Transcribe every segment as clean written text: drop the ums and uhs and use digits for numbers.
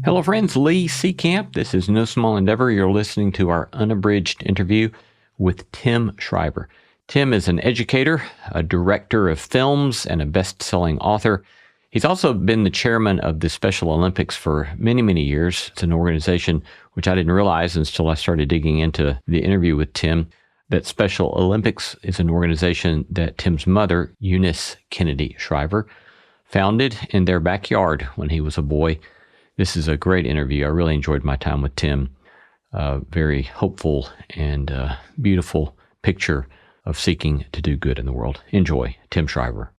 Hello, friends. Lee Seacamp. This is No Small Endeavor. You're listening to our unabridged interview with Tim Shriver. Tim is an educator, a director of films, and a best-selling author. He's also been the chairman of the Special Olympics for many, many years. It's an organization which I didn't realize until I started digging into the interview with Tim, that Special Olympics is an organization that Tim's mother, Eunice Kennedy Shriver, founded in their backyard when he was a boy. This is a great interview. I really enjoyed my time with Tim. Very hopeful and beautiful picture of seeking to do good in the world. Enjoy, Tim Shriver.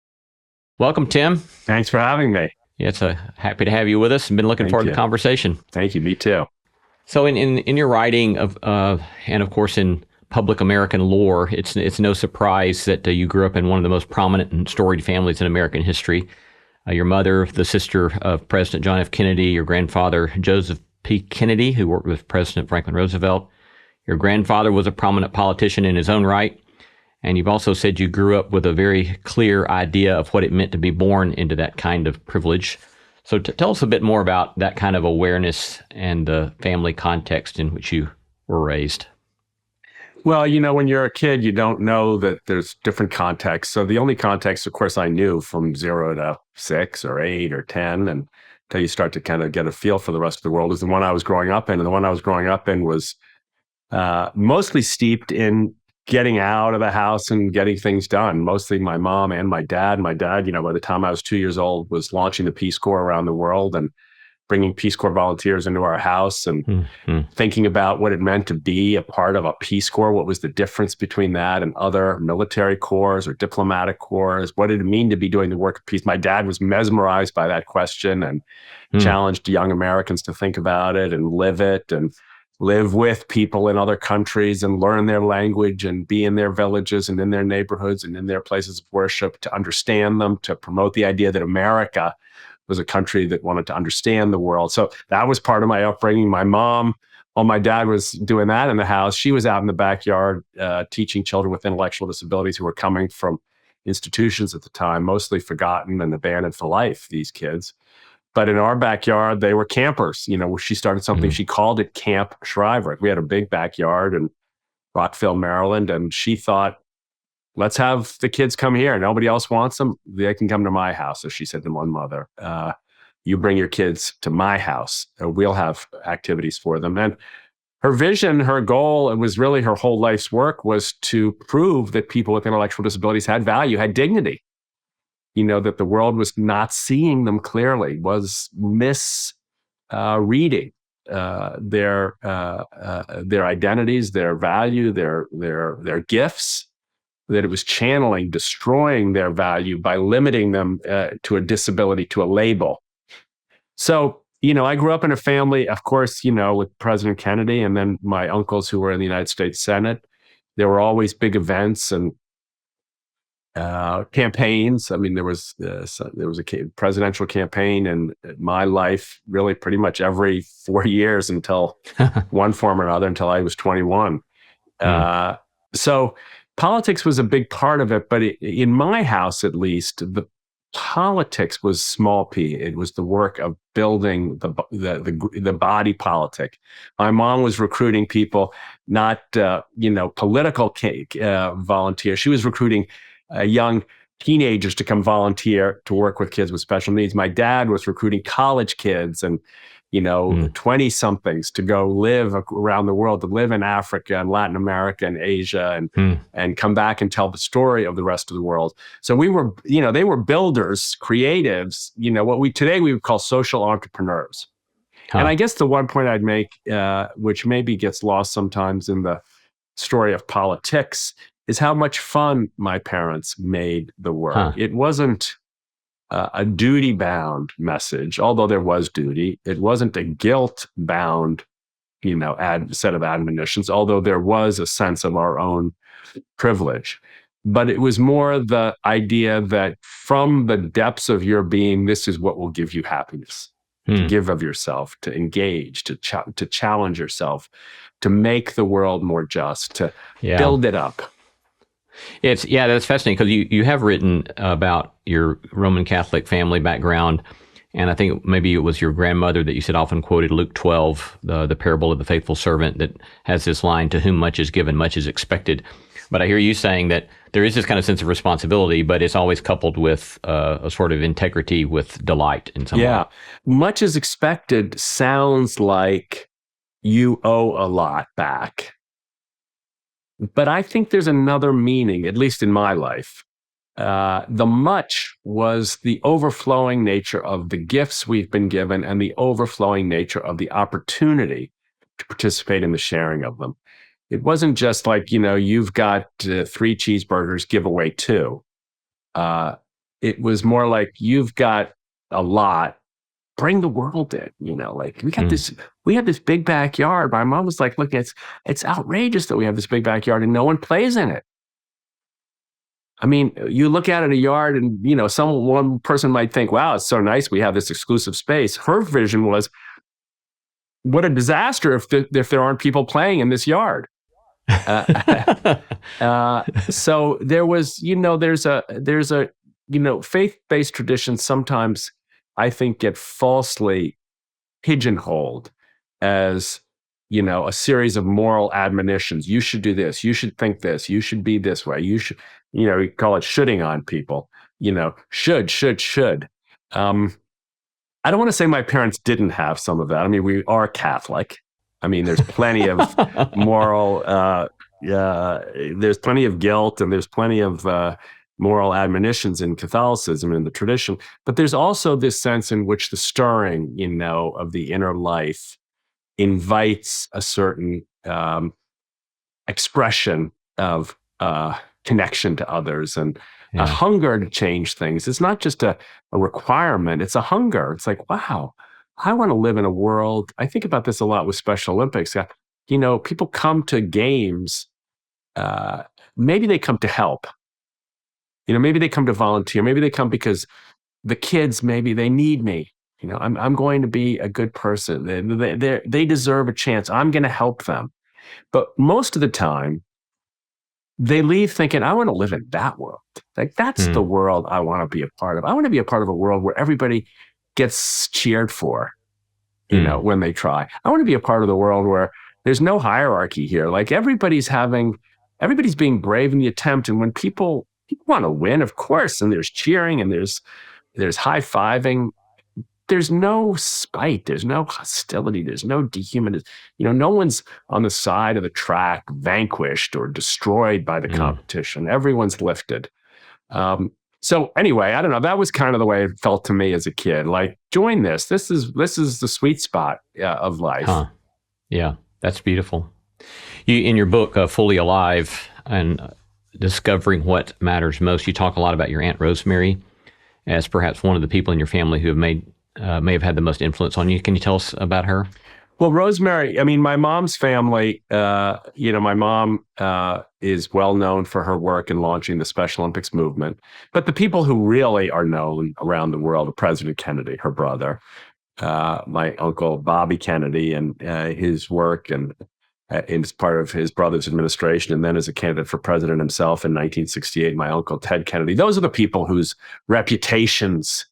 Welcome, Tim. Thanks for having me. Yeah, it's happy to have you with us. I've been looking forward to the conversation. Thank you. Me too. So in your writing, and of course in public American lore, it's no surprise that you grew up in one of the most prominent and storied families in American history. Your mother, the sister of President John F. Kennedy, your grandfather, Joseph P. Kennedy, who worked with President Franklin Roosevelt. Your grandfather was a prominent politician in his own right. And you've also said you grew up with a very clear idea of what it meant to be born into that kind of privilege. So tell us a bit more about that kind of awareness and the family context in which you were raised. Well, when you're a kid, you don't know that there's different contexts. So the only context, of course, I knew from 0 to 6 or 8 or 10, and until you start to kind of get a feel for the rest of the world, is the one I was growing up in. And the one I was growing up in was mostly steeped in getting out of the house and getting things done. Mostly my mom and my dad. My dad, by the time I was 2 years old, was launching the Peace Corps around the world and bringing Peace Corps volunteers into our house and thinking about what it meant to be a part of a Peace Corps. What was the difference between that and other military corps or diplomatic corps? What did it mean to be doing the work of peace? My dad was mesmerized by that question and challenged young Americans to think about it and live it and live with people in other countries and learn their language and be in their villages and in their neighborhoods and in their places of worship, to understand them, to promote the idea that America was a country that wanted to understand the world. So that was part of my upbringing. My mom, while my dad was doing that in the house, she was out in the backyard teaching children with intellectual disabilities who were coming from institutions at the time, mostly forgotten and abandoned for life, these kids. But in our backyard, they were campers. She started something, she called it Camp Shriver. We had a big backyard in Rockville, Maryland, and she thought, let's have the kids come here. Nobody else wants them. They can come to my house. So she said to my mother, you bring your kids to my house. We'll have activities for them. And her vision, her goal, it was really her whole life's work, was to prove that people with intellectual disabilities had value, had dignity. That the world was not seeing them clearly, was misreading their identities, their value, their gifts, that it was channeling, destroying their value by limiting them to a disability, to a label. So, I grew up in a family, of course, with President Kennedy and then my uncles who were in the United States Senate. There were always big events and campaigns. I mean, there was a presidential campaign in my life, really pretty much every 4 years until one form or another, until I was 21. So politics was a big part of it, but in my house, at least, the politics was small p. It was the work of building the body politic. My mom was recruiting people, not political volunteers. She was recruiting young teenagers to come volunteer to work with kids with special needs. My dad was recruiting college kids and 20-somethings to go live around the world, to live in Africa and Latin America and Asia and come back and tell the story of the rest of the world. So we were, they were builders, creatives, what today we would call social entrepreneurs. And I guess the one point I'd make, which maybe gets lost sometimes in the story of politics, is how much fun my parents made the work. It wasn't a duty-bound message, although there was duty. It wasn't a guilt-bound, set of admonitions, although there was a sense of our own privilege. But it was more the idea that from the depths of your being, this is what will give you happiness. To give of yourself, to engage, to challenge yourself, to make the world more just, to build it up. That's fascinating, because you have written about your Roman Catholic family background, And I think maybe it was your grandmother that you said often quoted Luke 12, the parable of the faithful servant, that has this line, to whom much is given, much is expected. But I hear you saying that there is this kind of sense of responsibility, but it's always coupled with a sort of integrity with delight in some way. Yeah. Much is expected sounds like you owe a lot back. But I think there's another meaning, at least in my life. The much was the overflowing nature of the gifts we've been given and the overflowing nature of the opportunity to participate in the sharing of them. It wasn't just like, you've got 3 cheeseburgers, give away 2. It was more like, you've got a lot, bring the world in, like we have this big backyard. My mom was like, look, it's outrageous that we have this big backyard and no one plays in it. I mean, you look at a yard and, one person might think, wow, it's so nice. We have this exclusive space. Her vision was, what a disaster if there aren't people playing in this yard. So there was, there's a faith-based traditions sometimes, I think, get falsely pigeonholed as, a series of moral admonitions. You should do this. You should think this. You should be this way. You should, we call it shoulding on people, should. I don't want to say my parents didn't have some of that. I mean, we are Catholic. I mean, there's plenty of moral, there's plenty of guilt, and there's plenty of moral admonitions in Catholicism and in the tradition. But there's also this sense in which the stirring, of the inner life invites a certain expression of connection to others and a hunger to change things. It's not just a requirement, it's a hunger. It's like, wow, I want to live in a world. I think about this a lot with Special Olympics. People come to games, maybe they come to help. Maybe they come to volunteer. Maybe they come because the kids, maybe they need me. I'm going to be a good person. They deserve a chance. I'm going to help them. But most of the time, they leave thinking, I want to live in that world. Like, that's the world I want to be a part of. I want to be a part of a world where everybody gets cheered for, when they try. I want to be a part of the world where there's no hierarchy here. Like, everybody's being brave in the attempt. And when people want to win, of course, and there's cheering and there's high-fiving, there's no spite, there's no hostility, there's no dehumanization. No one's on the side of the track vanquished or destroyed by the competition. Everyone's lifted. So anyway, I don't know. That was kind of the way it felt to me as a kid. Like, join this. This is the sweet spot of life. Huh. Yeah, that's beautiful. You, in your book, Fully Alive and Discovering What Matters Most, you talk a lot about your Aunt Rosemary as perhaps one of the people in your family who may have had the most influence on you. Can you tell us about her? Well, Rosemary, I mean, my mom's family, my mom is well known for her work in launching the Special Olympics movement. But the people who really are known around the world are President Kennedy, her brother, my uncle Bobby Kennedy, and his work and as part of his brother's administration, and then as a candidate for president himself in 1968, my uncle Ted Kennedy. Those are the people whose reputations,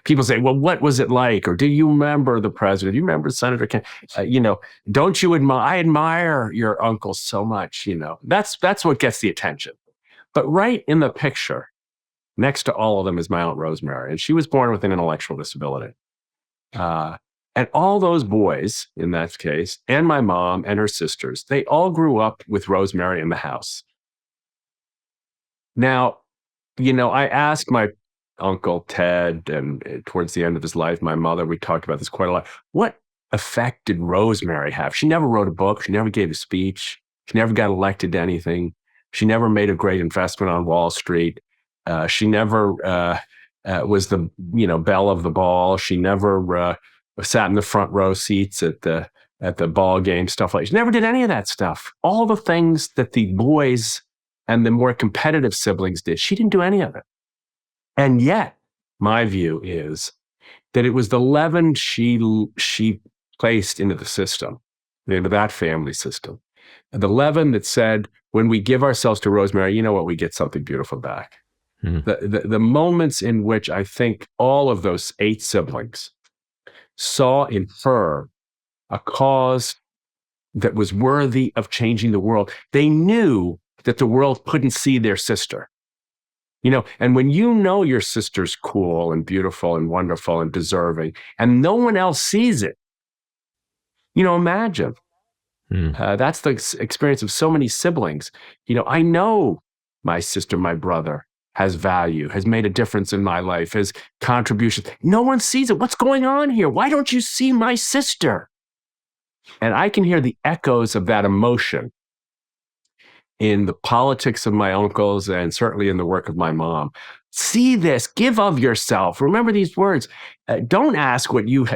people say, well, what was it like? Or do you remember the president? Do you remember Senator Kennedy? Don't you admire? I admire your uncle so much. That's what gets the attention. But right in the picture, next to all of them, is my Aunt Rosemary, and she was born with an intellectual disability. And all those boys, in that case, and my mom and her sisters, they all grew up with Rosemary in the house. Now, I asked my Uncle Ted, and towards the end of his life, my mother, we talked about this quite a lot. What effect did Rosemary have? She never wrote a book. She never gave a speech. She never got elected to anything. She never made a great investment on Wall Street. She never was the belle of the ball. She never sat in the front row seats at the ball game, stuff like that. She never did any of that stuff. All the things that the boys and the more competitive siblings did, she didn't do any of it. And yet, my view is that it was the leaven she placed into the system, into that family system. And the leaven that said, when we give ourselves to Rosemary, you know what, we get something beautiful back. Mm. The moments in which I think all of those 8 siblings saw in her a cause that was worthy of changing the world. They knew that the world couldn't see their sister. And when you know your sister's cool and beautiful and wonderful and deserving, and no one else sees it, imagine. That's the experience of so many siblings. I know my sister, my brother has value, has made a difference in my life, has contributions. No one sees it. What's going on here? Why don't you see my sister? And I can hear the echoes of that emotion in the politics of my uncles and certainly in the work of my mom. See this, give of yourself. Remember these words. Don't ask what's going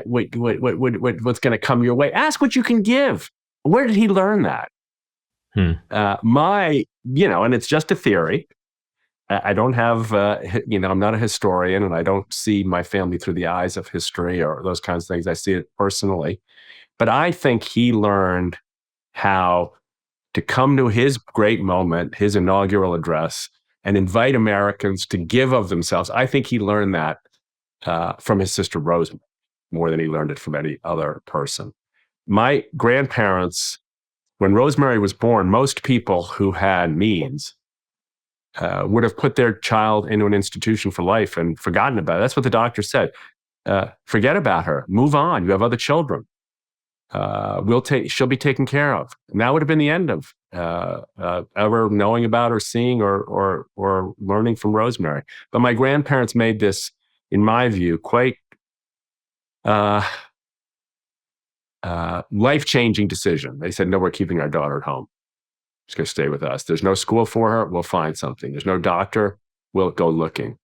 to come your way. Ask what you can give. Where did he learn that? And it's just a theory. I don't have, I'm not a historian, and I don't see my family through the eyes of history or those kinds of things. I see it personally. But I think he learned how to come to his great moment, his inaugural address, and invite Americans to give of themselves. I think he learned that from his sister Rosemary more than he learned it from any other person. My grandparents, when Rosemary was born, most people who had means would have put their child into an institution for life and forgotten about it. That's what the doctor said. Forget about her. Move on. You have other children. She'll be taken care of. And that would have been the end of ever knowing about or seeing or learning from Rosemary. But my grandparents made this, in my view, quite life-changing decision. They said, no, we're keeping our daughter at home. She's going to stay with us. There's no school for her. We'll find something. There's no doctor. We'll go looking.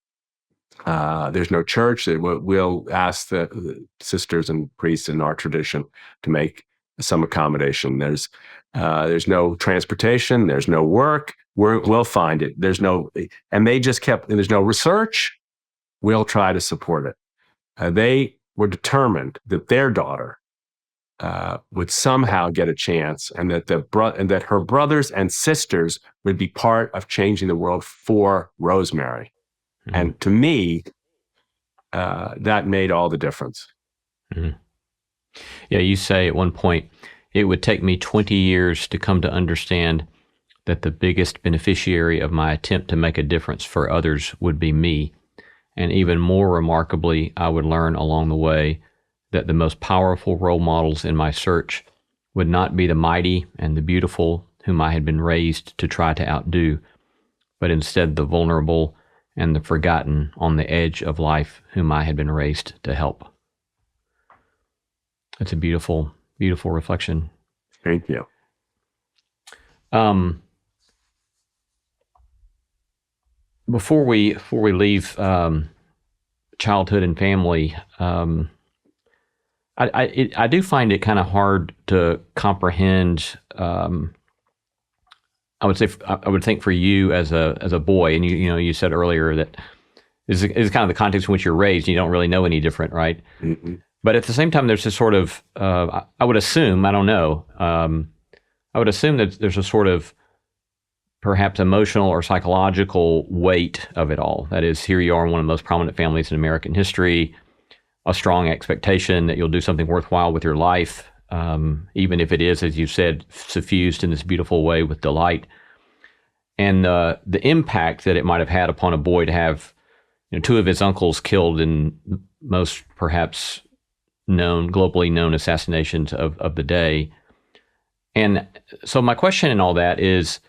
There's no church. We'll ask the sisters and priests in our tradition to make some accommodation. There's no transportation. There's no work. We'll find it. And they just kept, there's no research. We'll try to support it. They were determined that their daughter would somehow get a chance, and that her brothers and sisters would be part of changing the world for Rosemary. Mm-hmm. And to me, that made all the difference. Mm-hmm. Yeah, you say at one point, it would take me 20 years to come to understand that the biggest beneficiary of my attempt to make a difference for others would be me. And even more remarkably, I would learn along the way that the most powerful role models in my search would not be the mighty and the beautiful whom I had been raised to try to outdo, but instead the vulnerable and the forgotten on the edge of life whom I had been raised to help. That's a beautiful, beautiful reflection. Thank you. Before we leave childhood and family, I do find it kind of hard to comprehend. I would think for you as a boy, and you said earlier that is kind of the context in which you're raised. You don't really know any different, right? Mm-hmm. But at the same time, there's this sort of I would assume, I don't know, I would assume that there's a sort of perhaps emotional or psychological weight of it all. That is, here you are in one of the most prominent families in American history, a strong expectation that you'll do something worthwhile with your life, even if it is, as you said, suffused in this beautiful way with delight. And the impact that it might have had upon a boy to have two of his uncles killed in most perhaps globally known assassinations of the day. And so my question in all that is,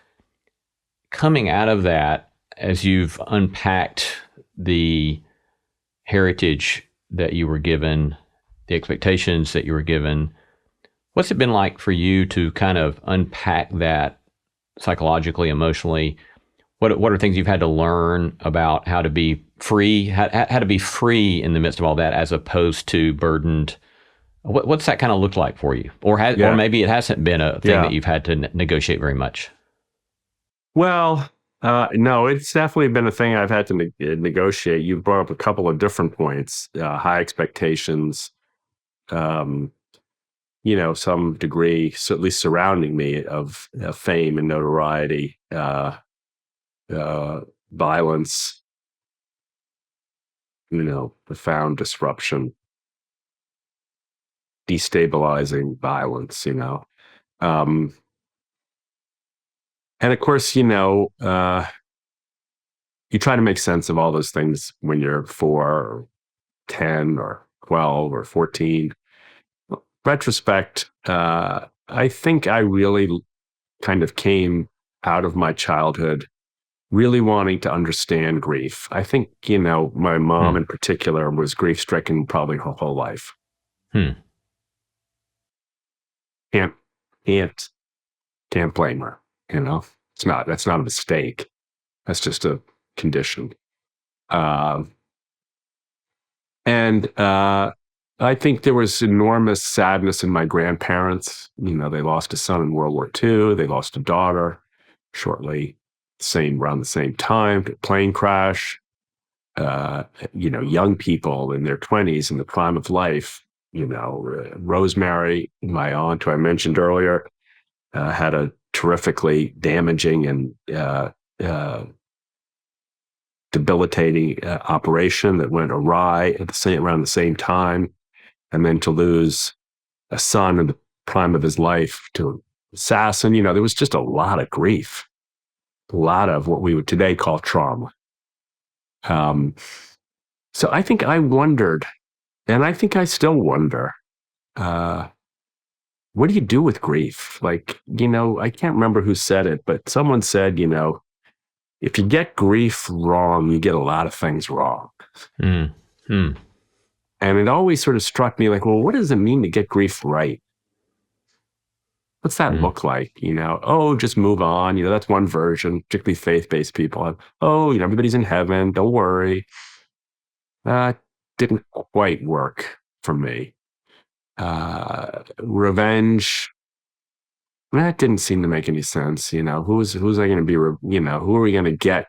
coming out of that, as you've unpacked the heritage that you were given, the expectations that you were given, what's it been like for you to kind of unpack that psychologically, emotionally? What are things you've had to learn about how to be free, how to be free in the midst of all that, as opposed to burdened? What's that kind of look like for you? Or maybe it hasn't been a thing that you've had to negotiate very much. Well, no, it's definitely been a thing I've had to negotiate. You brought up a couple of different points, high expectations, some degree, so at least surrounding me, of fame and notoriety, violence, profound disruption, destabilizing violence, Um, and of course, you try to make sense of all those things when you're 4 or 10 or 12 or 14. Retrospect, I think I really kind of came out of my childhood really wanting to understand grief. I think, my mom in particular was grief stricken probably her whole life. Hmm. Can't, can't, can't blame her. That's not a mistake. That's just a condition. And I think there was enormous sadness in my grandparents. They lost a son in World War II. They lost a daughter shortly, around the same time, plane crash. Young people in their 20s in the prime of life. Rosemary, my aunt, who I mentioned earlier, had a terrifically damaging and debilitating operation that went awry around the same time. And then to lose a son in the prime of his life to an assassin, there was just a lot of grief, a lot of what we would today call trauma. So I think I wondered, and I think I still wonder, what do you do with grief? I can't remember who said it, but someone said, if you get grief wrong, you get a lot of things wrong. Mm. Hmm. And it always sort of struck me like, well, what does it mean to get grief right? What's that look like? Just move on. That's one version, particularly faith-based people. Everybody's in heaven. Don't worry. That didn't quite work for me. Revenge. That didn't seem to make any sense. Who's I going to be? Who are we going to get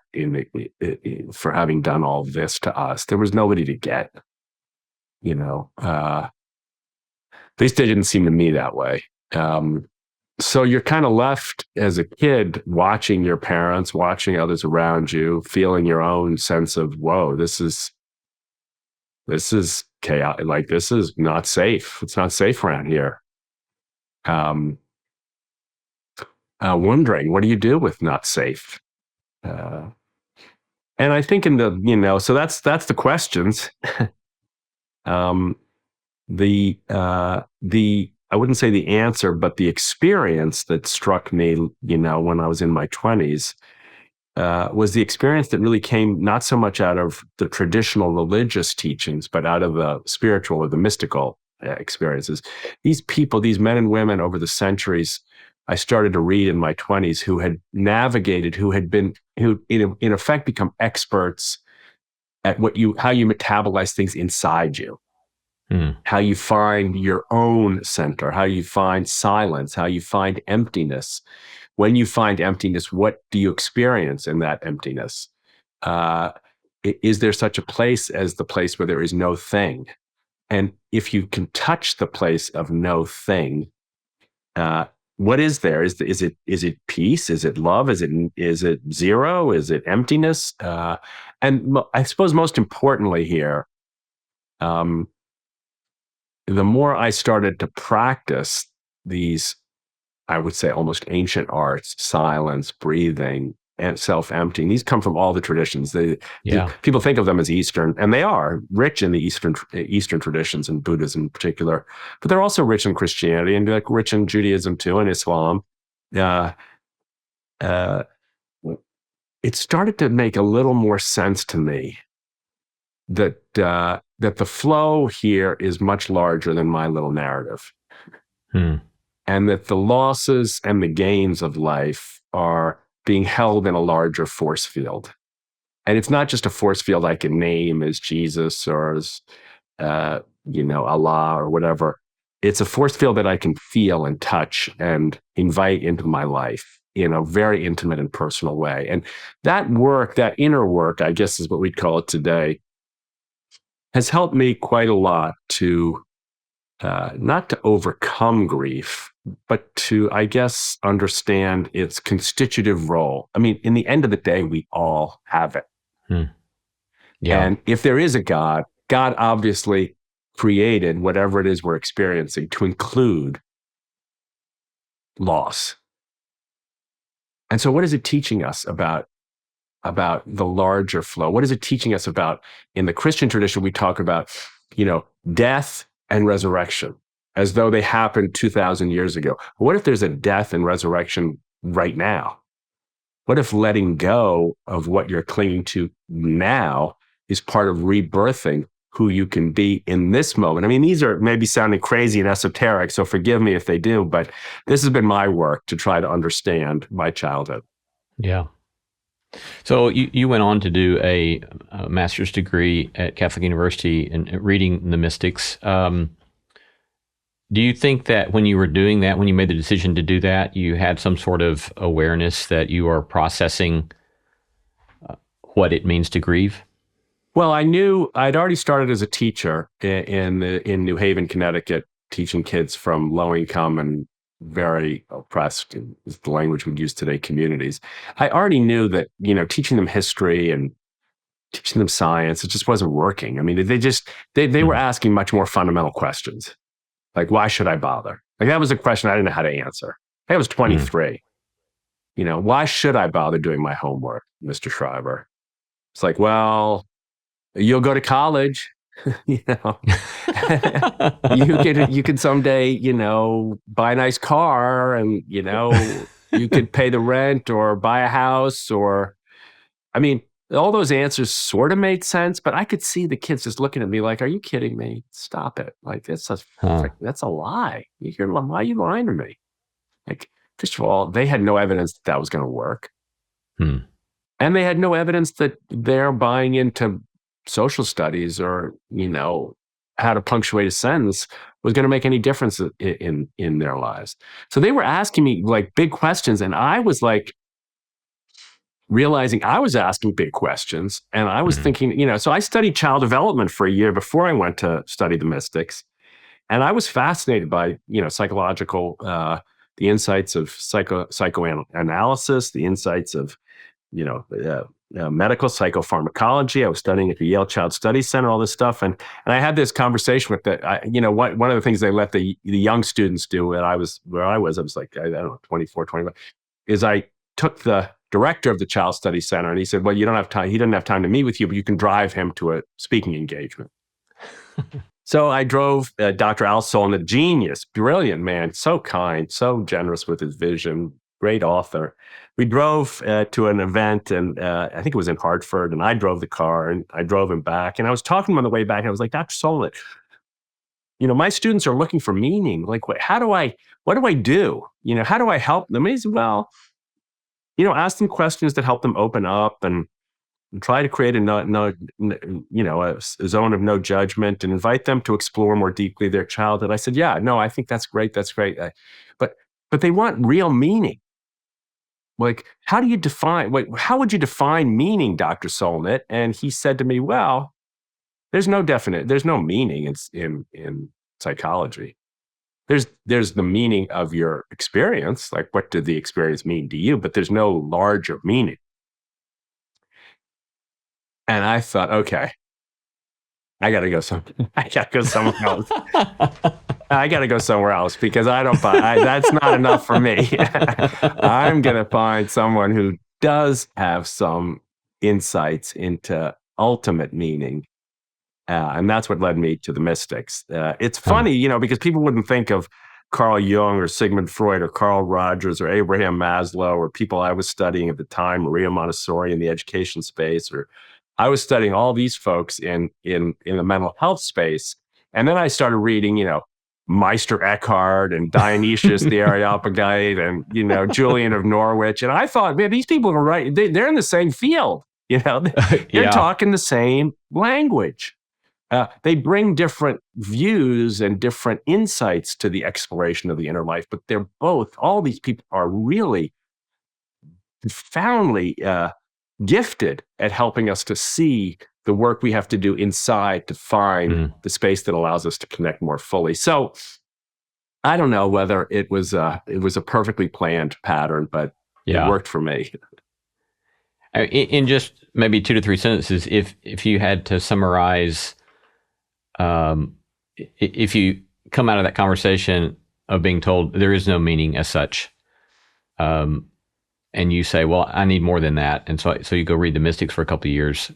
for having done all this to us? There was nobody to get. At least it didn't seem to me that way. So you're kind of left as a kid watching your parents, watching others around you, feeling your own sense of, whoa, this is chaos. Like, this is not safe. It's not safe around here. Wondering, what do you do with not safe? And I think so that's the questions. I wouldn't say the answer, but the experience that struck me, when I was in my 20s, was the experience that really came not so much out of the traditional religious teachings, but out of the spiritual or the mystical experiences. These people, these men and women over the centuries, I started to read in my 20s who had navigated, who in effect become experts at how you metabolize things inside you. How you find your own center, how you find silence, how you find emptiness. When you find emptiness, what do you experience in that emptiness? Is there such a place as the place where there is no thing? And if you can touch the place of no thing, what is there? Is it peace? Is it love? Is it zero? Is it emptiness? And I suppose most importantly here, the more I started to practice these, I would say almost ancient arts, silence, breathing, and self-emptying, these come from all the traditions. People think of them as Eastern, and they are rich in the Eastern traditions, and Buddhism in particular, but they're also rich in Christianity and rich in Judaism too, and Islam. It started to make a little more sense to me that the flow here is much larger than my little narrative. And that the losses and the gains of life are being held in a larger force field. And it's not just a force field I can name as Jesus or as, Allah or whatever. It's a force field that I can feel and touch and invite into my life in a very intimate and personal way. And that work, that inner work, I guess is what we'd call it today, has helped me quite a lot to not to overcome grief, but to, I guess, understand its constitutive role. I mean, in the end of the day, we all have it. Yeah. And if there is a God, God obviously created whatever it is we're experiencing to include loss. And so what is it teaching us about the larger flow? What is it teaching us about? In the Christian tradition, we talk about, death and resurrection as though they happened 2,000 years ago. What if there's a death and resurrection right now? What if letting go of what you're clinging to now is part of rebirthing who you can be in this moment? I mean, these are maybe sounding crazy and esoteric, so forgive me if they do, but this has been my work to try to understand my childhood. Yeah. So you went on to do a master's degree at Catholic University in reading the mystics. Do you think that when you were doing that, when you made the decision to do that, you had some sort of awareness that you are processing what it means to grieve? Well, I knew I'd already started as a teacher in New Haven, Connecticut, teaching kids from low income and very oppressed, is the language we use today, communities. I already knew that, teaching them history and teaching them science, it just wasn't working. I mean, they were asking much more fundamental questions. Like, why should I bother? Like, that was a question I didn't know how to answer. I was 23. Why should I bother doing my homework, Mr. Shriver? It's like, well, you'll go to college, you could someday, buy a nice car and, you could pay the rent or buy a house I mean, all those answers sort of made sense, but I could see the kids just looking at me like, are you kidding me? Stop it. Like, that's a lie. Why are you lying to me? Like, first of all, they had no evidence that was going to work. And they had no evidence that they're buying into social studies or, how to punctuate a sentence was going to make any difference in their lives. So they were asking me like big questions, and I was like realizing I was asking big questions, and I was thinking, so I studied child development for a year before I went to study the mystics, and I was fascinated by psychological the insights of psychoanalysis, the insights of medical psychopharmacology. I was studying at the Yale Child Studies Center, all this stuff. And I had this conversation with one of the things they let the young students do where I was like, I don't know, 24, 25, is I took the director of the Child Studies Center and he said, well, you don't have time. He doesn't have time to meet with you, but you can drive him to a speaking engagement. So I drove Dr. Al Solon, a genius, brilliant man, so kind, so generous with his vision, great author. We drove to an event, and I think it was in Hartford, and I drove the car, and I drove him back. And I was talking to him on the way back, and I was like, Dr. Solon, my students are looking for meaning. Like, what do I do? How do I help them? And he said, well, ask them questions that help them open up and try to create a zone of no judgment and invite them to explore more deeply their childhood. I said, yeah, no, I think that's great. That's great. But they want real meaning. Like, how would you define meaning, Dr. Solnit? And he said to me, well, there's no meaning in psychology. There's the meaning of your experience. Like, what did the experience mean to you? But there's no larger meaning. And I thought, okay, I got to go somewhere else. I got to go somewhere else because that's not enough for me. I'm going to find someone who does have some insights into ultimate meaning. And that's what led me to the mystics. It's funny, because people wouldn't think of Carl Jung or Sigmund Freud or Carl Rogers or Abraham Maslow or people I was studying at the time, Maria Montessori in the education space, or I was studying all these folks in the mental health space. And then I started reading, Meister Eckhart and Dionysius the Areopagite and, Julian of Norwich. And I thought, man, these people are right. They're in the same field, they're talking the same language. They bring different views and different insights to the exploration of the inner life, but all these people are really profoundly gifted at helping us to see the work we have to do inside to find the space that allows us to connect more fully. So I don't know whether it was a perfectly planned pattern, but it worked for me. In just maybe 2 to 3 sentences, if you had to summarize, if you come out of that conversation of being told there is no meaning as such, and you say, well, I need more than that, and so you go read the Mystics for a couple of years,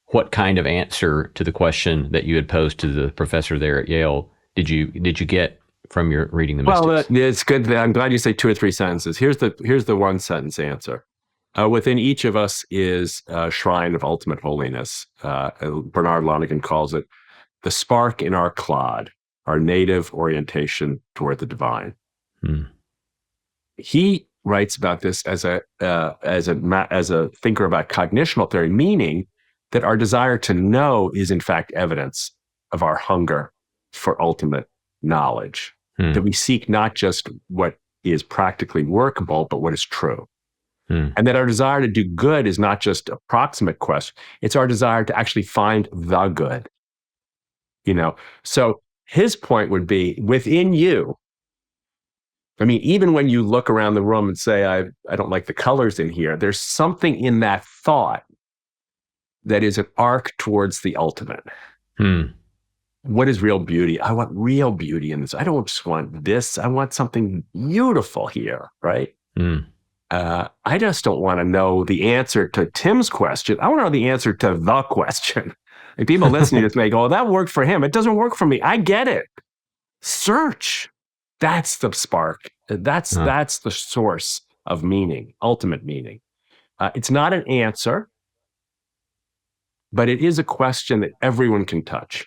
what kind of answer to the question that you had posed to the professor there at Yale did you get from your reading the Mystics? Well, it's good. I'm glad you say 2 or 3 sentences. Here's the one sentence answer. Within each of us is a shrine of ultimate holiness. Bernard Lonergan calls it the spark in our clod, our native orientation toward the divine. He writes about this as a thinker about cognitional theory, meaning that our desire to know is in fact evidence of our hunger for ultimate knowledge. That we seek not just what is practically workable, but what is true. And that our desire to do good is not just a proximate quest, it's our desire to actually find the good. So his point would be within you. I mean, even when you look around the room and say, I don't like the colors in here, there's something in that thought that is an arc towards the ultimate. What is real beauty? I want real beauty in this. I don't just want this. I want something beautiful here, right? I just don't want to know the answer to Tim's question. I want to know the answer to the question. And people listening to this may go, oh, that worked for him. It doesn't work for me. I get it. Search. That's the spark. That's the source of meaning, ultimate meaning. It's not an answer, but it is a question that everyone can touch.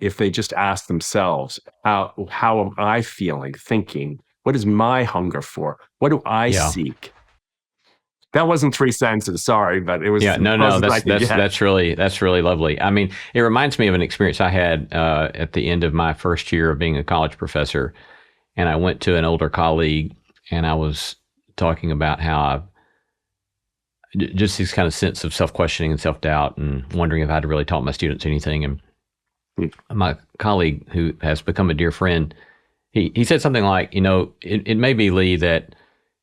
If they just ask themselves, how am I feeling, thinking? What is my hunger for? What do I seek? That wasn't 3 sentences, sorry, but it was. Yeah, no, that's really lovely. I mean, it reminds me of an experience I had at the end of my first year of being a college professor, and I went to an older colleague, and I was talking about how just this kind of sense of self-questioning and self-doubt, and wondering if I'd really taught my students anything. And my colleague, who has become a dear friend, he said something like, it may be, Lee, that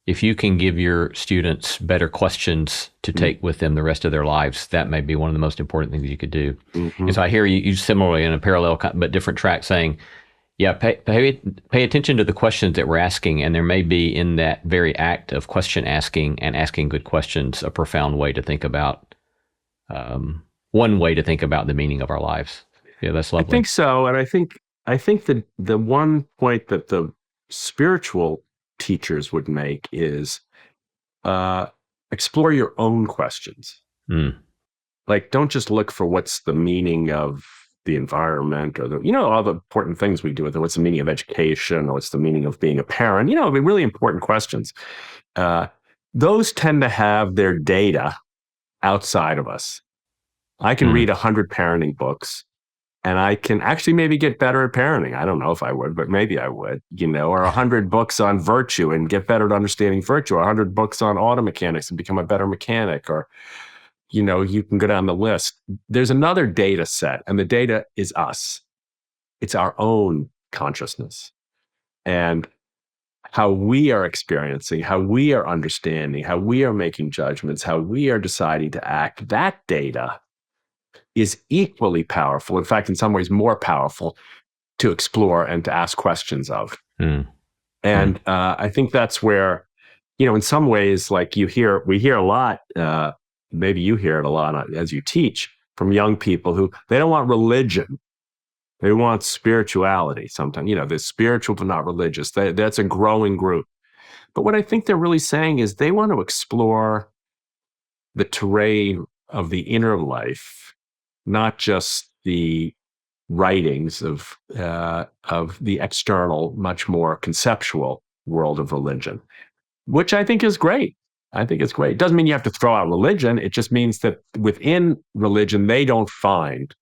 if you can give your students better questions to take with them the rest of their lives, that may be one of the most important things you could do. And so I hear you similarly in a parallel but different track saying, pay attention to the questions that we're asking, and there may be in that very act of question asking and asking good questions a profound way to think about, one way to think about the meaning of our lives. Yeah, that's lovely. I think so, and I think that the one point that the spiritual teachers would make is explore your own questions. Like, don't just look for what's the meaning of the environment, or all the important things we do with it. What's the meaning of education, or what's the meaning of being a parent? Really important questions. Those tend to have their data outside of us. I can read 100 parenting books, and I can actually maybe get better at parenting. I don't know if I would, but maybe I would, or 100 books on virtue and get better at understanding virtue, or 100 books on auto mechanics and become a better mechanic, or, you can go down the list. There's another data set, and the data is us. It's our own consciousness and how we are experiencing, how we are understanding, how we are making judgments, how we are deciding to act. That data is equally powerful. In fact, in some ways more powerful to explore and to ask questions of. And I think that's where, in some ways, like we hear a lot, maybe you hear it a lot as you teach, from young people who, they don't want religion. They want spirituality sometimes. They're spiritual but not religious. That's a growing group. But what I think they're really saying is they want to explore the terrain of the inner life, not just the writings of the external, much more conceptual world of religion, which I think is great. I think it's great. It doesn't mean you have to throw out religion. It just means that within religion, they don't find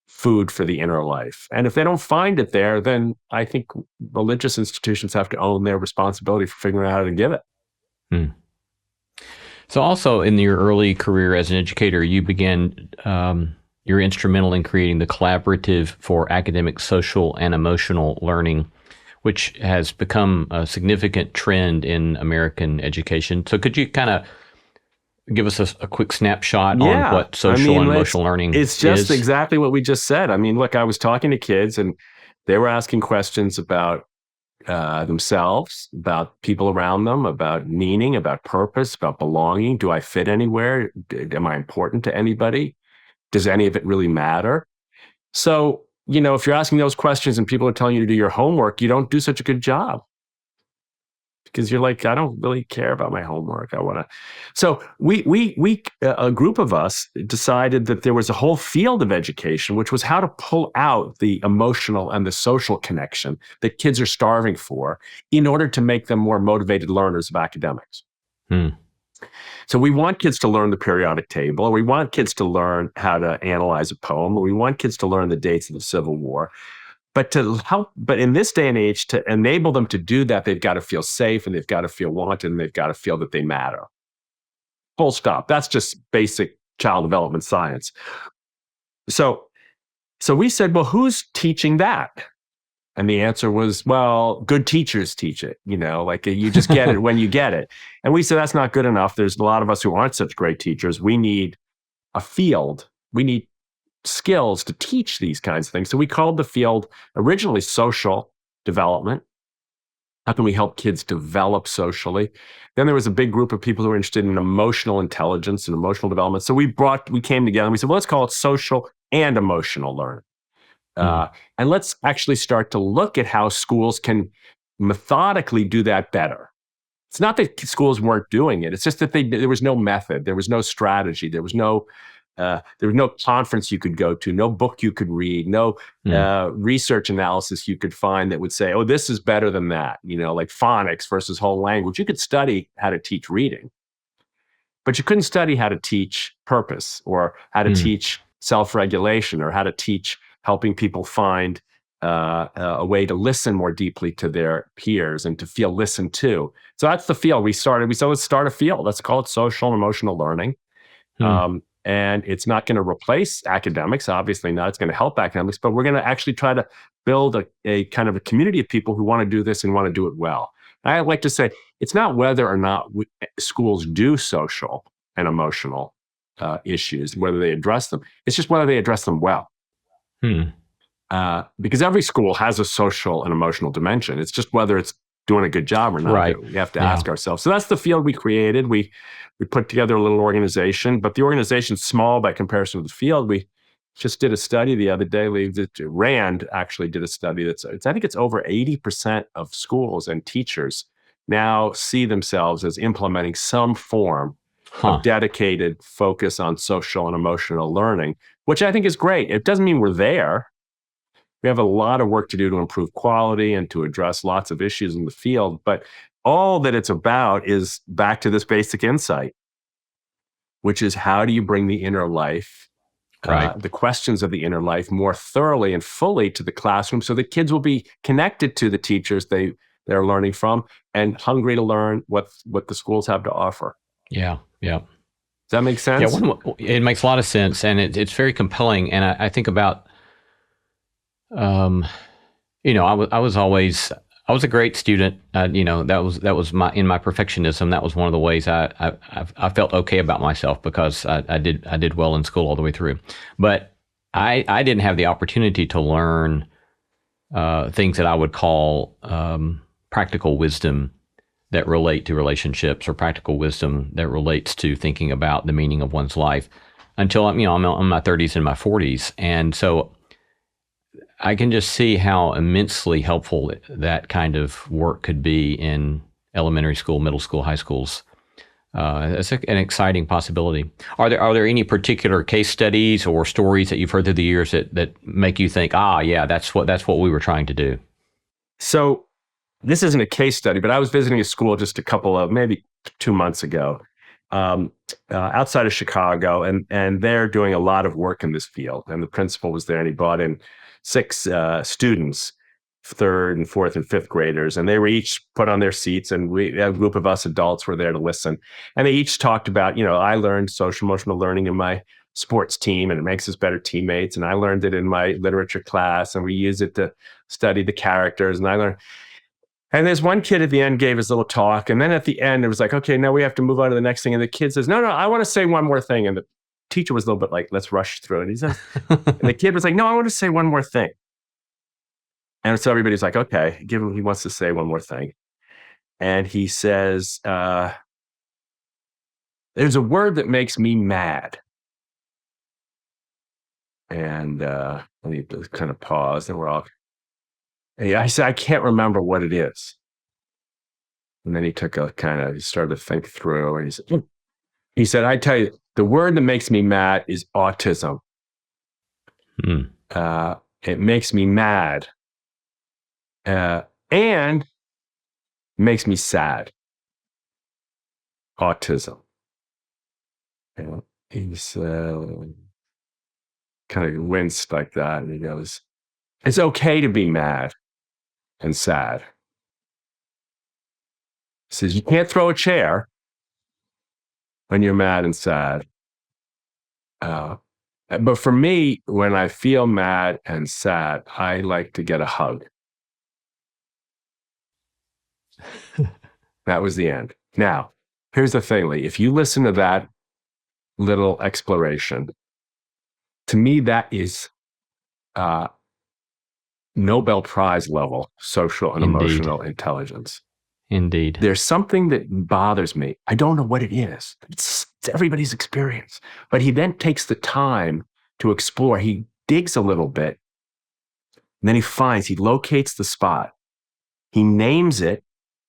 food for the inner life. And if they don't find it there, then I think religious institutions have to own their responsibility for figuring out how to give it. So also in your early career as an educator, you began, you're instrumental in creating the Collaborative for Academic, Social, and Emotional Learning, which has become a significant trend in American education. So could you kind of give us a quick snapshot on Yeah. what social and emotional learning it's just is? exactly what we just said. I mean, look, I was talking to kids and they were asking questions about themselves, about people around them, about meaning, about purpose, about belonging. Do I fit anywhere? Am I important to anybody? Does any of it really matter? So, if you're asking those questions and people are telling you to do your homework, you don't do such a good job because you're like, I don't really care about my homework. I want to. So we a group of us decided that there was a whole field of education, which was how to pull out the emotional and the social connection that kids are starving for in order to make them more motivated learners of academics. Hmm. So we want kids to learn the periodic table, or we want kids to learn how to analyze a poem, or we want kids to learn the dates of the Civil War. But in this day and age, to enable them to do that, they've got to feel safe and they've got to feel wanted and they've got to feel that they matter. Full stop. That's just basic child development science. So we said, well, who's teaching that? And the answer was, well, good teachers teach it, like you just get it when you get it. And we said, that's not good enough. There's a lot of us who aren't such great teachers. We need a field. We need skills to teach these kinds of things. So we called the field originally social development. How can we help kids develop socially? Then there was a big group of people who were interested in emotional intelligence and emotional development. So we came together and we said, well, let's call it social and emotional learning. And let's actually start to look at how schools can methodically do that better. It's not that schools weren't doing it. It's just that there was no method. There was no strategy. There was no conference you could go to, no book you could read, no research analysis you could find that would say, oh, this is better than that, like phonics versus whole language. You could study how to teach reading, but you couldn't study how to teach purpose or how to teach self-regulation or how to teach helping people find a way to listen more deeply to their peers and to feel listened to. So that's the field we started. We said, let's start a field. Let's call it social and emotional learning. And it's not going to replace academics, obviously not. It's going to help academics, but we're going to actually try to build a kind of a community of people who want to do this and want to do it well. I like to say it's not whether or not schools do social and emotional issues, whether they address them. It's just whether they address them well. Because every school has a social and emotional dimension. It's just whether it's doing a good job or not. Right. We have to ask ourselves. So that's the field we created. We put together a little organization, but the organization's small by comparison to the field. We just did a study the other day. Rand actually did a study I think it's over 80% of schools and teachers now see themselves as implementing some form of dedicated focus on social and emotional learning, which I think is great. It doesn't mean we're there. We have a lot of work to do to improve quality and to address lots of issues in the field. But all that it's about is back to this basic insight, which is how do you bring the inner life, the questions of the inner life more thoroughly and fully to the classroom so that kids will be connected to the teachers they're learning from and hungry to learn what the schools have to offer. Yeah. Does that make sense? Yeah, it makes a lot of sense. And it's very compelling. And I think about, I was a great student. That was in my perfectionism. That was one of the ways I felt okay about myself because I did well in school all the way through. But I didn't have the opportunity to learn things that I would call practical wisdom that relate to relationships or practical wisdom that relates to thinking about the meaning of one's life until I'm in my 30s and my 40s. And so I can just see how immensely helpful that kind of work could be in elementary school, middle school, high schools. It's an exciting possibility. Are there any particular case studies or stories that you've heard through the years that make you think, that's what we were trying to do? So this isn't a case study, but I was visiting a school just maybe 2 months ago, outside of Chicago, and they're doing a lot of work in this field. And the principal was there, and he brought in 6 students, 3rd and 4th and 5th graders, and they were each put on their seats, and a group of us adults were there to listen. And they each talked about, I learned social emotional learning in my sports team, and it makes us better teammates. And I learned it in my literature class, and we use it to study the characters. And I learned. And there's one kid at the end gave his little talk. And then at the end, it was like, okay, now we have to move on to the next thing. And the kid says, no, I want to say one more thing. And the teacher was a little bit like, let's rush through it. He says, and the kid was like, no, I want to say one more thing. And so everybody's like, okay, he wants to say one more thing. And he says, there's a word that makes me mad. And he kind of paused, and we're all, I said, I can't remember what it is. And then he he started to think through, and he said, I tell you, the word that makes me mad is autism. It makes me mad and makes me sad. Autism. And he's kind of winced like that, and he goes, it's okay to be mad and sad. He says, you can't throw a chair when you're mad and sad. But for me, when I feel mad and sad, I like to get a hug. That was the end. Now, here's the thing, Lee. If you listen to that little exploration, to me, that is Nobel Prize level social and emotional intelligence. Indeed. There's something that bothers me. I don't know what it is. It's everybody's experience. But he then takes the time to explore. He digs a little bit. And then he locates the spot. He names it,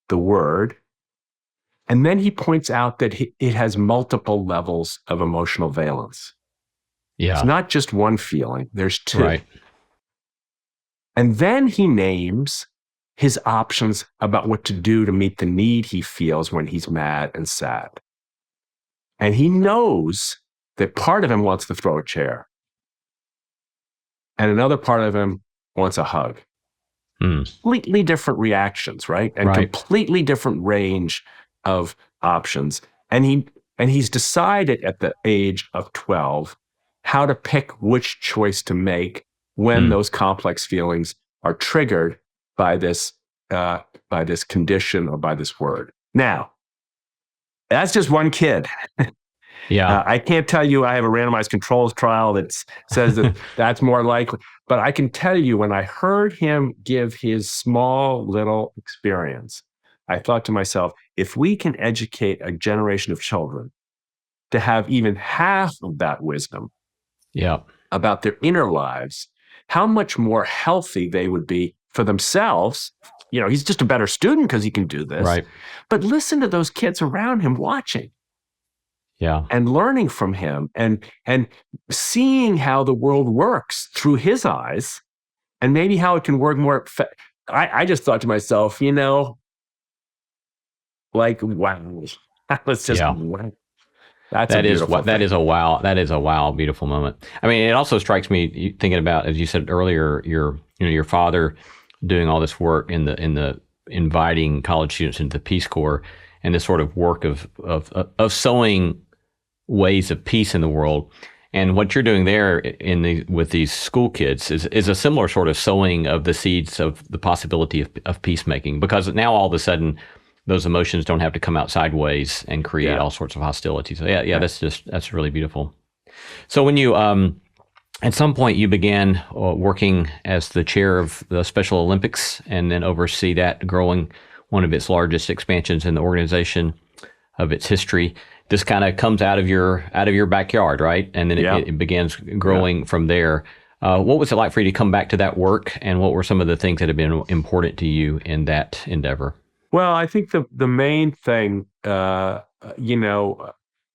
the word. And then he points out that it has multiple levels of emotional valence. Yeah. It's not just one feeling. There's two. Right. And then he names his options about what to do to meet the need he feels when he's mad and sad. And he knows that part of him wants to throw a chair, and another part of him wants a hug. Completely different reactions, right? And completely different range of options. And he's decided at the age of 12 how to pick which choice to make when those complex feelings are triggered by this condition or by this word. Now, that's just one kid. Yeah. I can't tell you I have a randomized controls trial that says that that's more likely, but I can tell you when I heard him give his small little experience, I thought to myself, if we can educate a generation of children to have even half of that wisdom about their inner lives, how much more healthy they would be for themselves. You know, he's just a better student because he can do this. Right. But listen to those kids around him watching. Yeah. And learning from him and seeing how the world works through his eyes and maybe how it can work more. I just thought to myself, you know, like, wow, let's just, wow. That is a wow, beautiful moment. I mean, it also strikes me thinking about, as you said earlier, your father doing all this work in the inviting college students into the Peace Corps and this sort of work of sowing ways of peace in the world. And what you're doing there with these school kids is a similar sort of sowing of the seeds of the possibility of peacemaking, because now all of a sudden those emotions don't have to come out sideways and create all sorts of hostility. So that's really beautiful. So when you at some point you began working as the chair of the Special Olympics and then oversee that growing one of its largest expansions in the organization of its history. This kind of comes out of your backyard, right? And then it begins growing from there. What was it like for you to come back to that work, and what were some of the things that have been important to you in that endeavor? Well, I think the main thing, I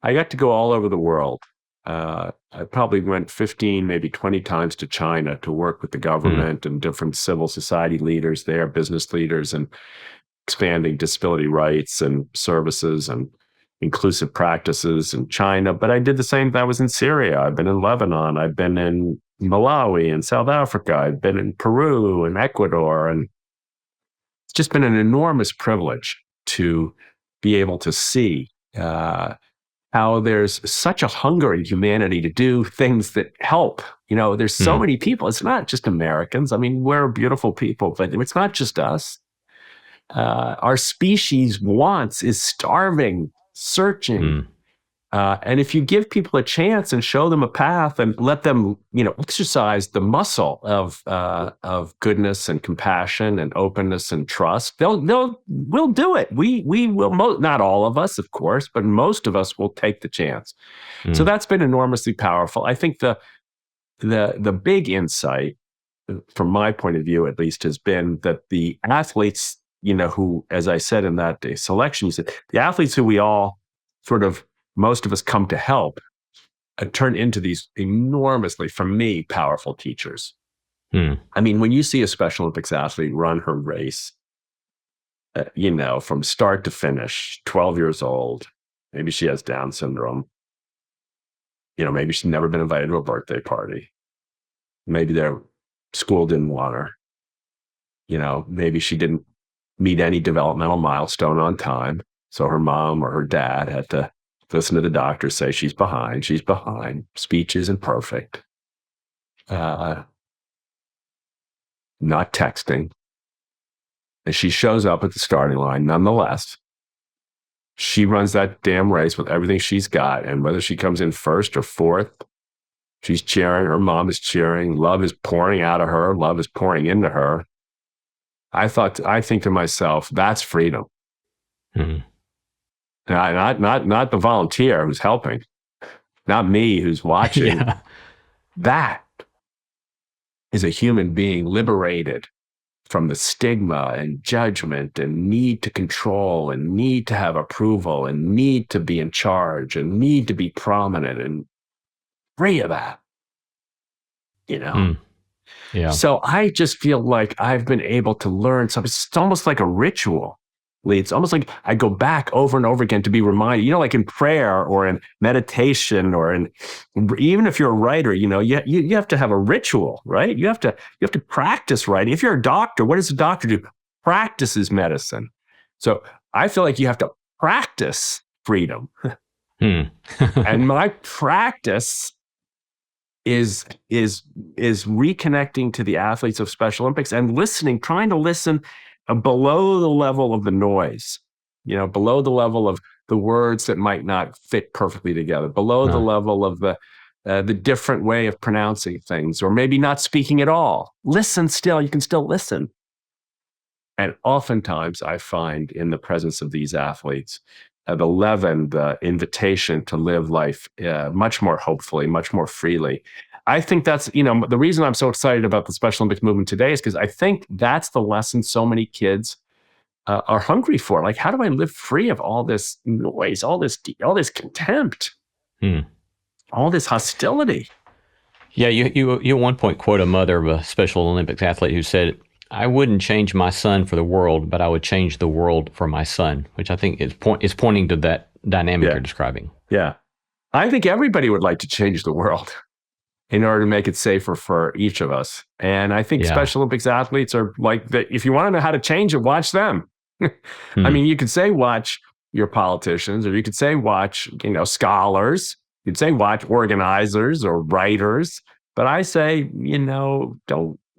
got to go all over the world. I probably went 15, maybe 20 times to China to work with the government and different civil society leaders there, business leaders, and expanding disability rights and services and inclusive practices in China. But I did the same. I was in Syria. I've been in Lebanon. I've been in Malawi and South Africa. I've been in Peru and Ecuador. And it's just been an enormous privilege to be able to see how there's such a hunger in humanity to do things that help. You know, there's so many people. It's not just Americans. I mean, we're beautiful people, but it's not just us. our species wants is starving, searching. And if you give people a chance and show them a path and let them, exercise the muscle of goodness and compassion and openness and trust, we'll do it. We will, not all of us, of course, but most of us will take the chance. So that's been enormously powerful. I think the big insight, from my point of view at least, has been that the athletes, who, as I said in that selection, you said the athletes who we all sort of, most of us come to help, turn into these enormously, for me, powerful teachers. I mean, when you see a Special Olympics athlete run her race, from start to finish, 12 years old, maybe she has Down syndrome, maybe she's never been invited to a birthday party, maybe their school didn't want her, maybe she didn't meet any developmental milestone on time, so her mom or her dad had to listen to the doctor say she's behind, speech isn't perfect, not texting. And she shows up at the starting line nonetheless. She runs that damn race with everything she's got, and whether she comes in first or fourth, she's cheering, her mom is cheering, love is pouring out of her, love is pouring into her. I think to myself, that's freedom. Not the volunteer who's helping, not me who's watching. Yeah. That is a human being liberated from the stigma and judgment and need to control and need to have approval and need to be in charge and need to be prominent, and free of that, Yeah. So I just feel like I've been able to learn something. It's almost like a ritual. It's almost like I go back over and over again to be reminded, like in prayer or in meditation or even if you're a writer, you have to have a ritual, right? You have to practice writing. If you're a doctor, what does a doctor do? Practices medicine. So I feel like you have to practice freedom. And my practice is reconnecting to the athletes of Special Olympics and trying to listen below the level of the noise, below the level of the words that might not fit perfectly together, below the level of the different way of pronouncing things, or maybe not speaking at all. Listen still, you can still listen. And oftentimes I find in the presence of these athletes, the invitation to live life much more hopefully, much more freely. I think that's, the reason I'm so excited about the Special Olympics movement today is because I think that's the lesson so many kids are hungry for. Like, how do I live free of all this noise, all this contempt, all this hostility? Yeah, you at one point quote a mother of a Special Olympics athlete who said, "I wouldn't change my son for the world, but I would change the world for my son," which I think is pointing to that dynamic you're describing. Yeah. I think everybody would like to change the world in order to make it safer for each of us. And I think Special Olympics athletes are like that. If you want to know how to change it, watch them. I mean, you could say watch your politicians, or you could say watch, scholars. You could say watch organizers or writers. But I say, don't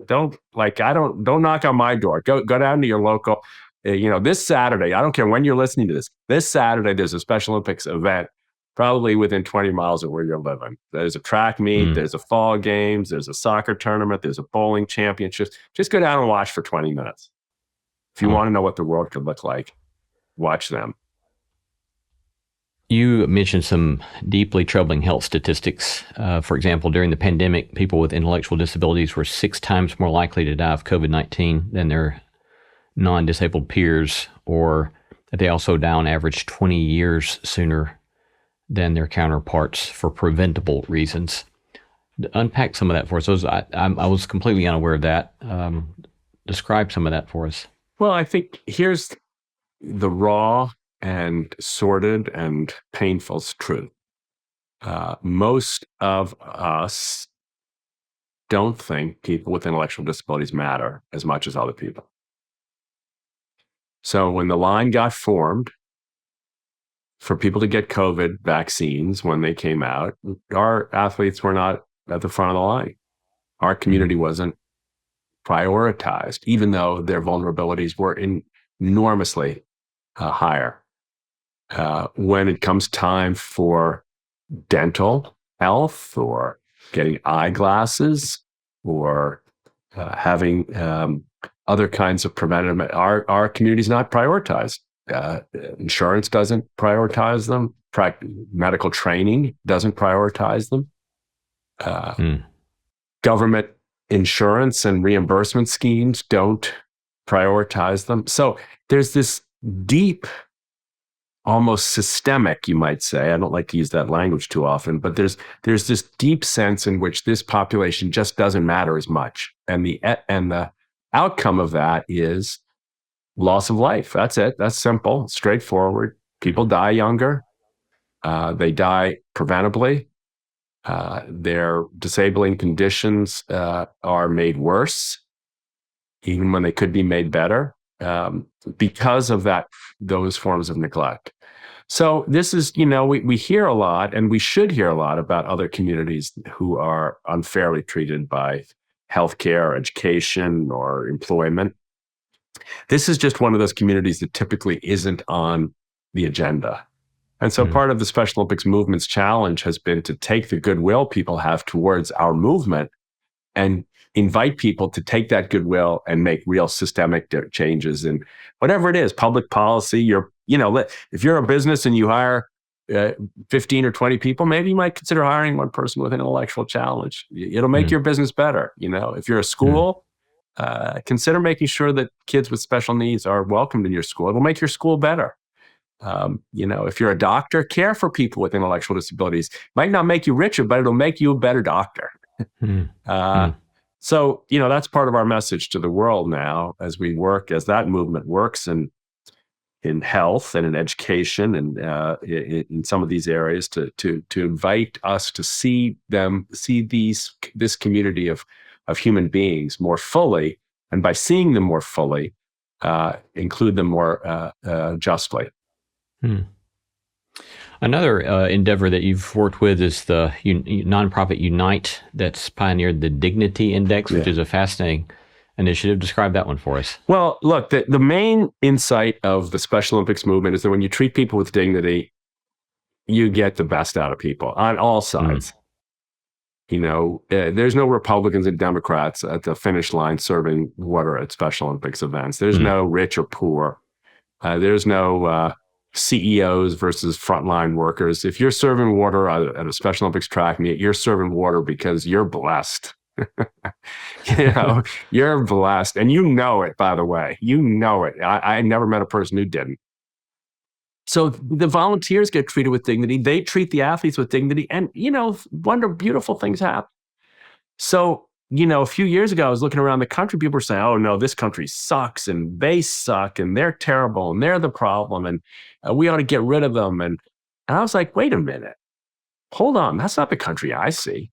knock on my door. Go down to your local, this Saturday, I don't care when you're listening to this Saturday, there's a Special Olympics event probably within 20 miles of where you're living. There's a track meet, there's a fall games, there's a soccer tournament, there's a bowling championship. Just go down and watch for 20 minutes. If you want to know what the world could look like, watch them. You mentioned some deeply troubling health statistics. For example, during the pandemic, people with intellectual disabilities were 6 times more likely to die of COVID-19 than their non-disabled peers, or they also die on average 20 years sooner than their counterparts for preventable reasons. Unpack some of that for us. I was completely unaware of that. Describe some of that for us. Well, I think here's the raw and sordid and painful truth. Most of us don't think people with intellectual disabilities matter as much as other people. So when the line got formed for people to get COVID vaccines when they came out, our athletes were not at the front of the line. Our community wasn't prioritized, even though their vulnerabilities were enormously higher. When it comes time for dental health or getting eyeglasses or having other kinds of preventative, our community's not prioritized. Insurance doesn't prioritize them. Medical training doesn't prioritize them. Government insurance and reimbursement schemes don't prioritize them. So there's this deep, almost systemic, you might say. I don't like to use that language too often, but there's this deep sense in which this population just doesn't matter as much. And the outcome of that is loss of life. That's it. That's simple, straightforward. People die younger. They die preventably. Their disabling conditions are made worse, even when they could be made better, because of those forms of neglect. So this is, we hear a lot, and we should hear a lot about other communities who are unfairly treated by healthcare, education, or employment. This is just one of those communities that typically isn't on the agenda. And so part of the Special Olympics movement's challenge has been to take the goodwill people have towards our movement and invite people to take that goodwill and make real systemic changes in whatever it is, public policy. If you're a business and you hire 15 or 20 people, maybe you might consider hiring one person with an intellectual challenge. It'll make your business better. If you're a school, consider making sure that kids with special needs are welcomed in your school. It'll make your school better. If you're a doctor, care for people with intellectual disabilities. Might not make you richer, but it'll make you a better doctor. So, that's part of our message to the world now as that movement works in health and in education and in some of these areas to invite us to see this community of human beings more fully, and by seeing them more fully, include them more justly. Another endeavor that you've worked with is the nonprofit Unite that's pioneered the Dignity Index, which is a fascinating initiative. Describe that one for us. Well, look, the main insight of the Special Olympics movement is that when you treat people with dignity, you get the best out of people on all sides. There's no Republicans and Democrats at the finish line serving water at Special Olympics events. There's no rich or poor. There's no CEOs versus frontline workers. If you're serving water at a Special Olympics track meet, you're serving water because you're blessed. You're blessed. And it, by the way. It. I never met a person who didn't. So the volunteers get treated with dignity. They treat the athletes with dignity. And, beautiful things happen. So, a few years ago, I was looking around the country. People were saying, oh, no, this country sucks and they suck and they're terrible and they're the problem and we ought to get rid of them. And I was like, wait a minute. Hold on. That's not the country I see.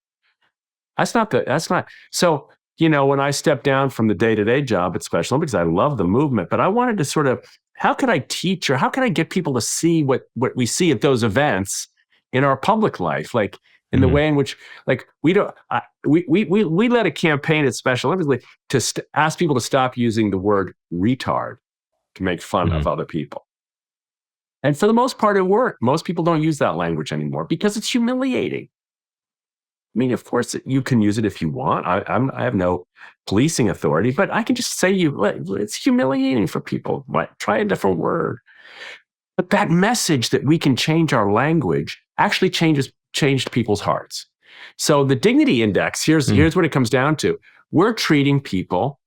That's not. So, when I stepped down from the day-to-day job at Special Olympics, I love the movement, but I wanted to sort of, how could I teach or how can I get people to see what we see at those events in our public life? Like, in the way in which, like, we led a campaign at Special Olympics to ask people to stop using the word retard to make fun of other people. And for the most part, it worked. Most people don't use that language anymore because it's humiliating. I mean, of course, you can use it if you want. I have no policing authority, but I can just say it's humiliating for people. Try a different word. But that message that we can change our language actually changed people's hearts. So the Dignity Index, here's what it comes down to. We're treating people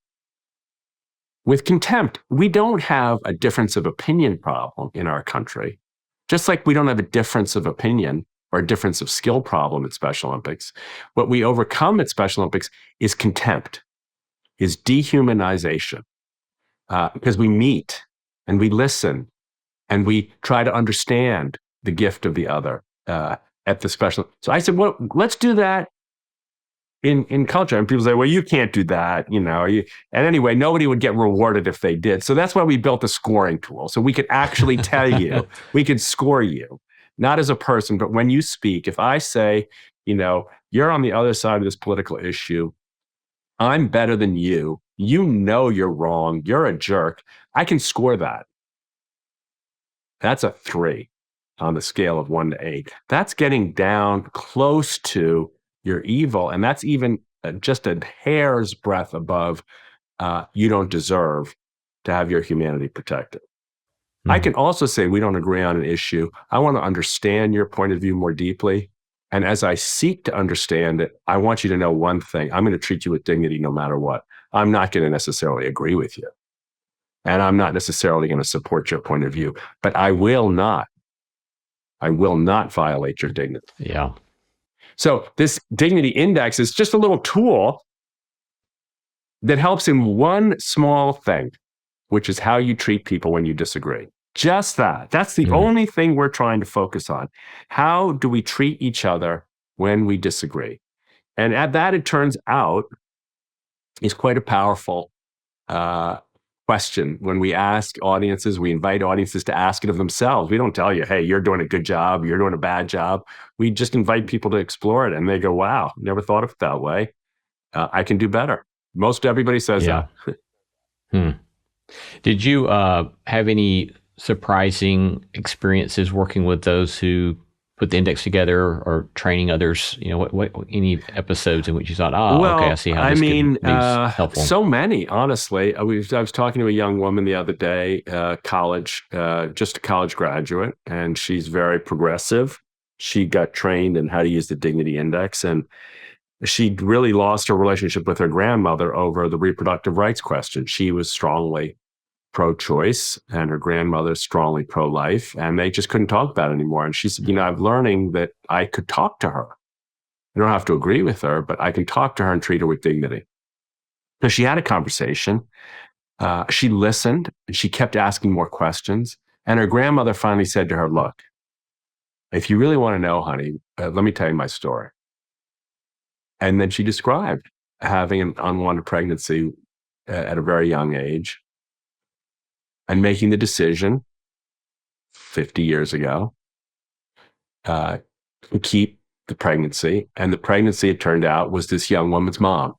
with contempt. We don't have a difference of opinion problem in our country, just like we don't have a difference of opinion or a difference of skill problem at Special Olympics. What we overcome at Special Olympics is contempt, is dehumanization, because we meet and we listen and we try to understand the gift of the other at the special. So I said, well, let's do that in culture. And people say, well, you can't do that, and anyway, nobody would get rewarded if they did. So that's why we built a scoring tool. So we could actually tell you, we could score you, not as a person, but when you speak. If I say, you're on the other side of this political issue, I'm better than you you know you're wrong, you're a jerk, I can score that. That's a 3 on the scale of 1 to 8. That's getting down close to you're evil. And that's even just a hair's breadth above you don't deserve to have your humanity protected. I can also say we don't agree on an issue. I want to understand your point of view more deeply. And as I seek to understand it, I want you to know one thing. I'm going to treat you with dignity no matter what. I'm not going to necessarily agree with you. And I'm not necessarily going to support your point of view, but I will not violate your dignity. Yeah. So this dignity index is just a little tool that helps in one small thing, which is how you treat people when you disagree. Just that. That's the only thing we're trying to focus on. How do we treat each other when we disagree? And at that, it turns out, is quite a powerful question. When we ask audiences, we invite audiences to ask it of themselves. We don't tell you, hey, you're doing a good job, you're doing a bad job. We just invite people to explore it. And they go, wow, never thought of it that way. I can do better. Most everybody says that. Did you have any surprising experiences working with those who put the index together or training others? You know, what any episodes in which you thought, okay, I see how this could be helpful. So many, honestly. I was talking to a young woman the other day, just a college graduate, and she's very progressive. She got trained in how to use the dignity index, and she really lost her relationship with her grandmother over the reproductive rights question. She was strongly pro-choice and her grandmother strongly pro-life, and they just couldn't talk about it anymore. And she said, I'm learning that I could talk to her. I don't have to agree with her, but I can talk to her and treat her with dignity. So she had a conversation. She listened, and she kept asking more questions. And her grandmother finally said to her, look, if you really want to know, honey, let me tell you my story. And then she described having an unwanted pregnancy at a very young age and making the decision 50 years ago to keep the pregnancy. And the pregnancy, it turned out, was this young woman's mom.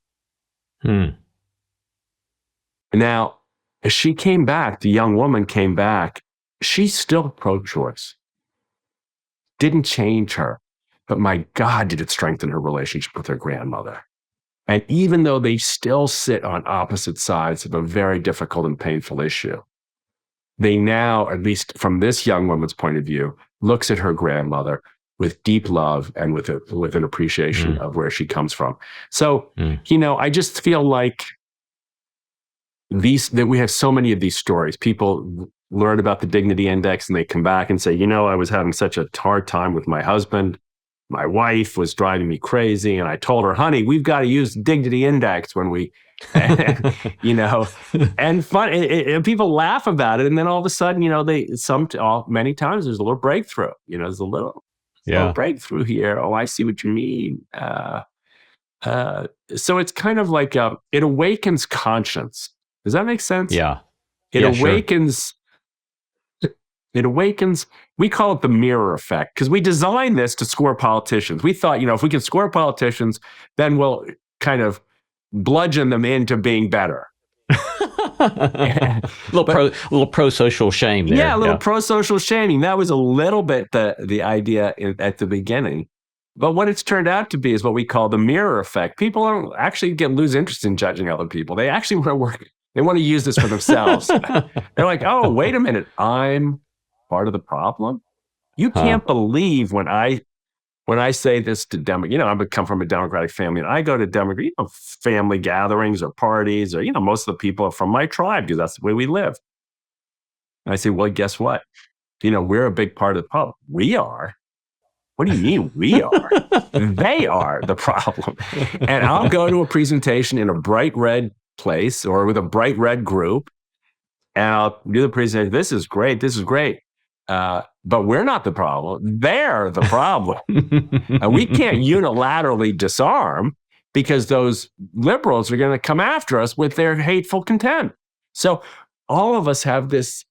Now, as she came back, the young woman came back, she's still pro-choice. Didn't change her. But my God, did it strengthen her relationship with her grandmother. And even though they still sit on opposite sides of a very difficult and painful issue, they now, at least from this young woman's point of view, looks at her grandmother with deep love and with an appreciation of where she comes from. So, I just feel like that we have so many of these stories. People learn about the dignity index and they come back and say, I was having such a hard time with my husband. My wife was driving me crazy, and I told her, honey, we've got to use the dignity index when we, and fun. And people laugh about it. And then all of a sudden, many times there's a little breakthrough, there's a little breakthrough here. Oh, I see what you mean. So it's kind of like, it awakens conscience. Does that make sense? Yeah. It awakens. It awakens, we call it the mirror effect, because we designed this to score politicians. We thought, if we can score politicians, then we'll kind of bludgeon them into being better. little pro-social shame there. Yeah, a little pro-social shaming. That was a little bit the idea at the beginning. But what it's turned out to be is what we call the mirror effect. People don't actually lose interest in judging other people. They actually want to work. They want to use this for themselves. They're like, oh, wait a minute, I'm part of the problem. You can't believe when I say this to I come from a Democratic family, and I go to family gatherings or parties, or most of the people are from my tribe because that's the way we live. And I say, well, guess what? We're a big part of the problem. We are. What do you mean we are? They are the problem. And I'll go to a presentation in a bright red place or with a bright red group, and I'll do the presentation. This is great. This is great. But we're not the problem. They're the problem. And we can't unilaterally disarm because those liberals are going to come after us with their hateful contempt. So all of us have this,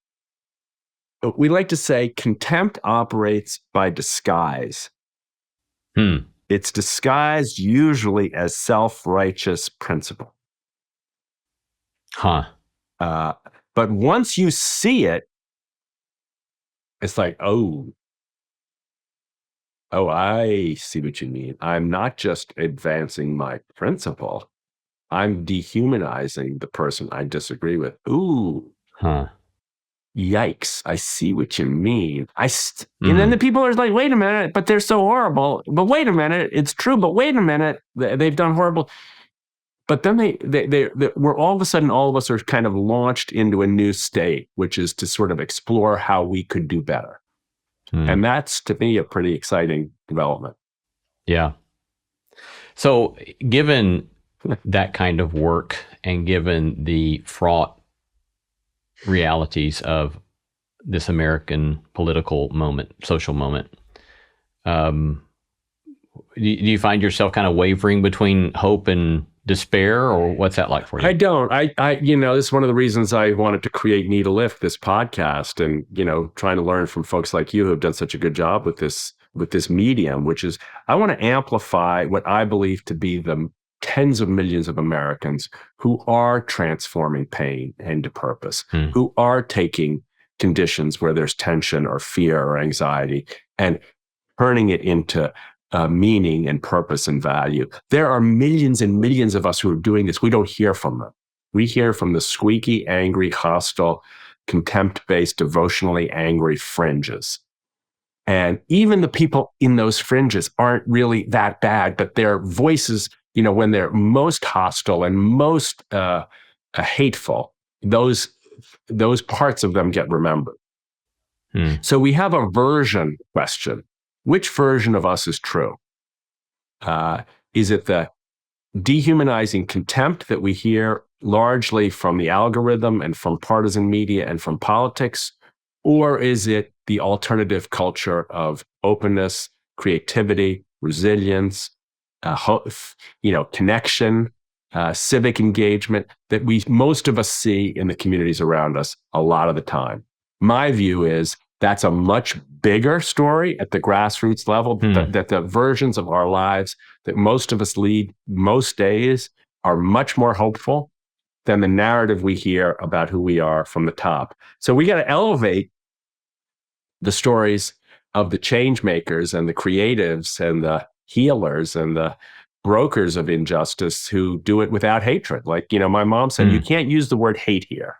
we like to say contempt operates by disguise. It's disguised usually as self-righteous principle. Huh. But once you see it, it's like, oh, I see what you mean. I'm not just advancing my principle. I'm dehumanizing the person I disagree with. Ooh, Huh. yikes. I see what you mean. And then the people are like, wait a minute, but they're so horrible. But wait a minute, it's true. But wait a minute, they've done horrible. But then we're all of a sudden, all of us are kind of launched into a new state, which is to sort of explore how we could do better. And that's, to me, a pretty exciting development. Yeah. So given that kind of work and given the fraught realities of this American political moment, social moment, do you find yourself kind of wavering between hope and despair, or what's that like for you? I don't. This is one of the reasons I wanted to create Need a Lift, this podcast, and, trying to learn from folks like you who have done such a good job with this medium, which is, I want to amplify what I believe to be the tens of millions of Americans who are transforming pain into purpose, who are taking conditions where there's tension or fear or anxiety and turning it into meaning and purpose and value. There are millions and millions of us who are doing this. We don't hear from them. We hear from the squeaky, angry, hostile, contempt-based, devotionally angry fringes. And even the people in those fringes aren't really that bad, but their voices, when they're most hostile and most hateful, those parts of them get remembered. So we have a version question. Which version of us is true? Is it the dehumanizing contempt that we hear largely from the algorithm and from partisan media and from politics? Or is it the alternative culture of openness, creativity, resilience, connection, civic engagement that most of us see in the communities around us a lot of the time? My view is that's a much bigger story at the grassroots level, that the versions of our lives that most of us lead most days are much more hopeful than the narrative we hear about who we are from the top. So we got to elevate the stories of the change makers and the creatives and the healers and the brokers of injustice who do it without hatred. Like, my mom said, you can't use the word hate here.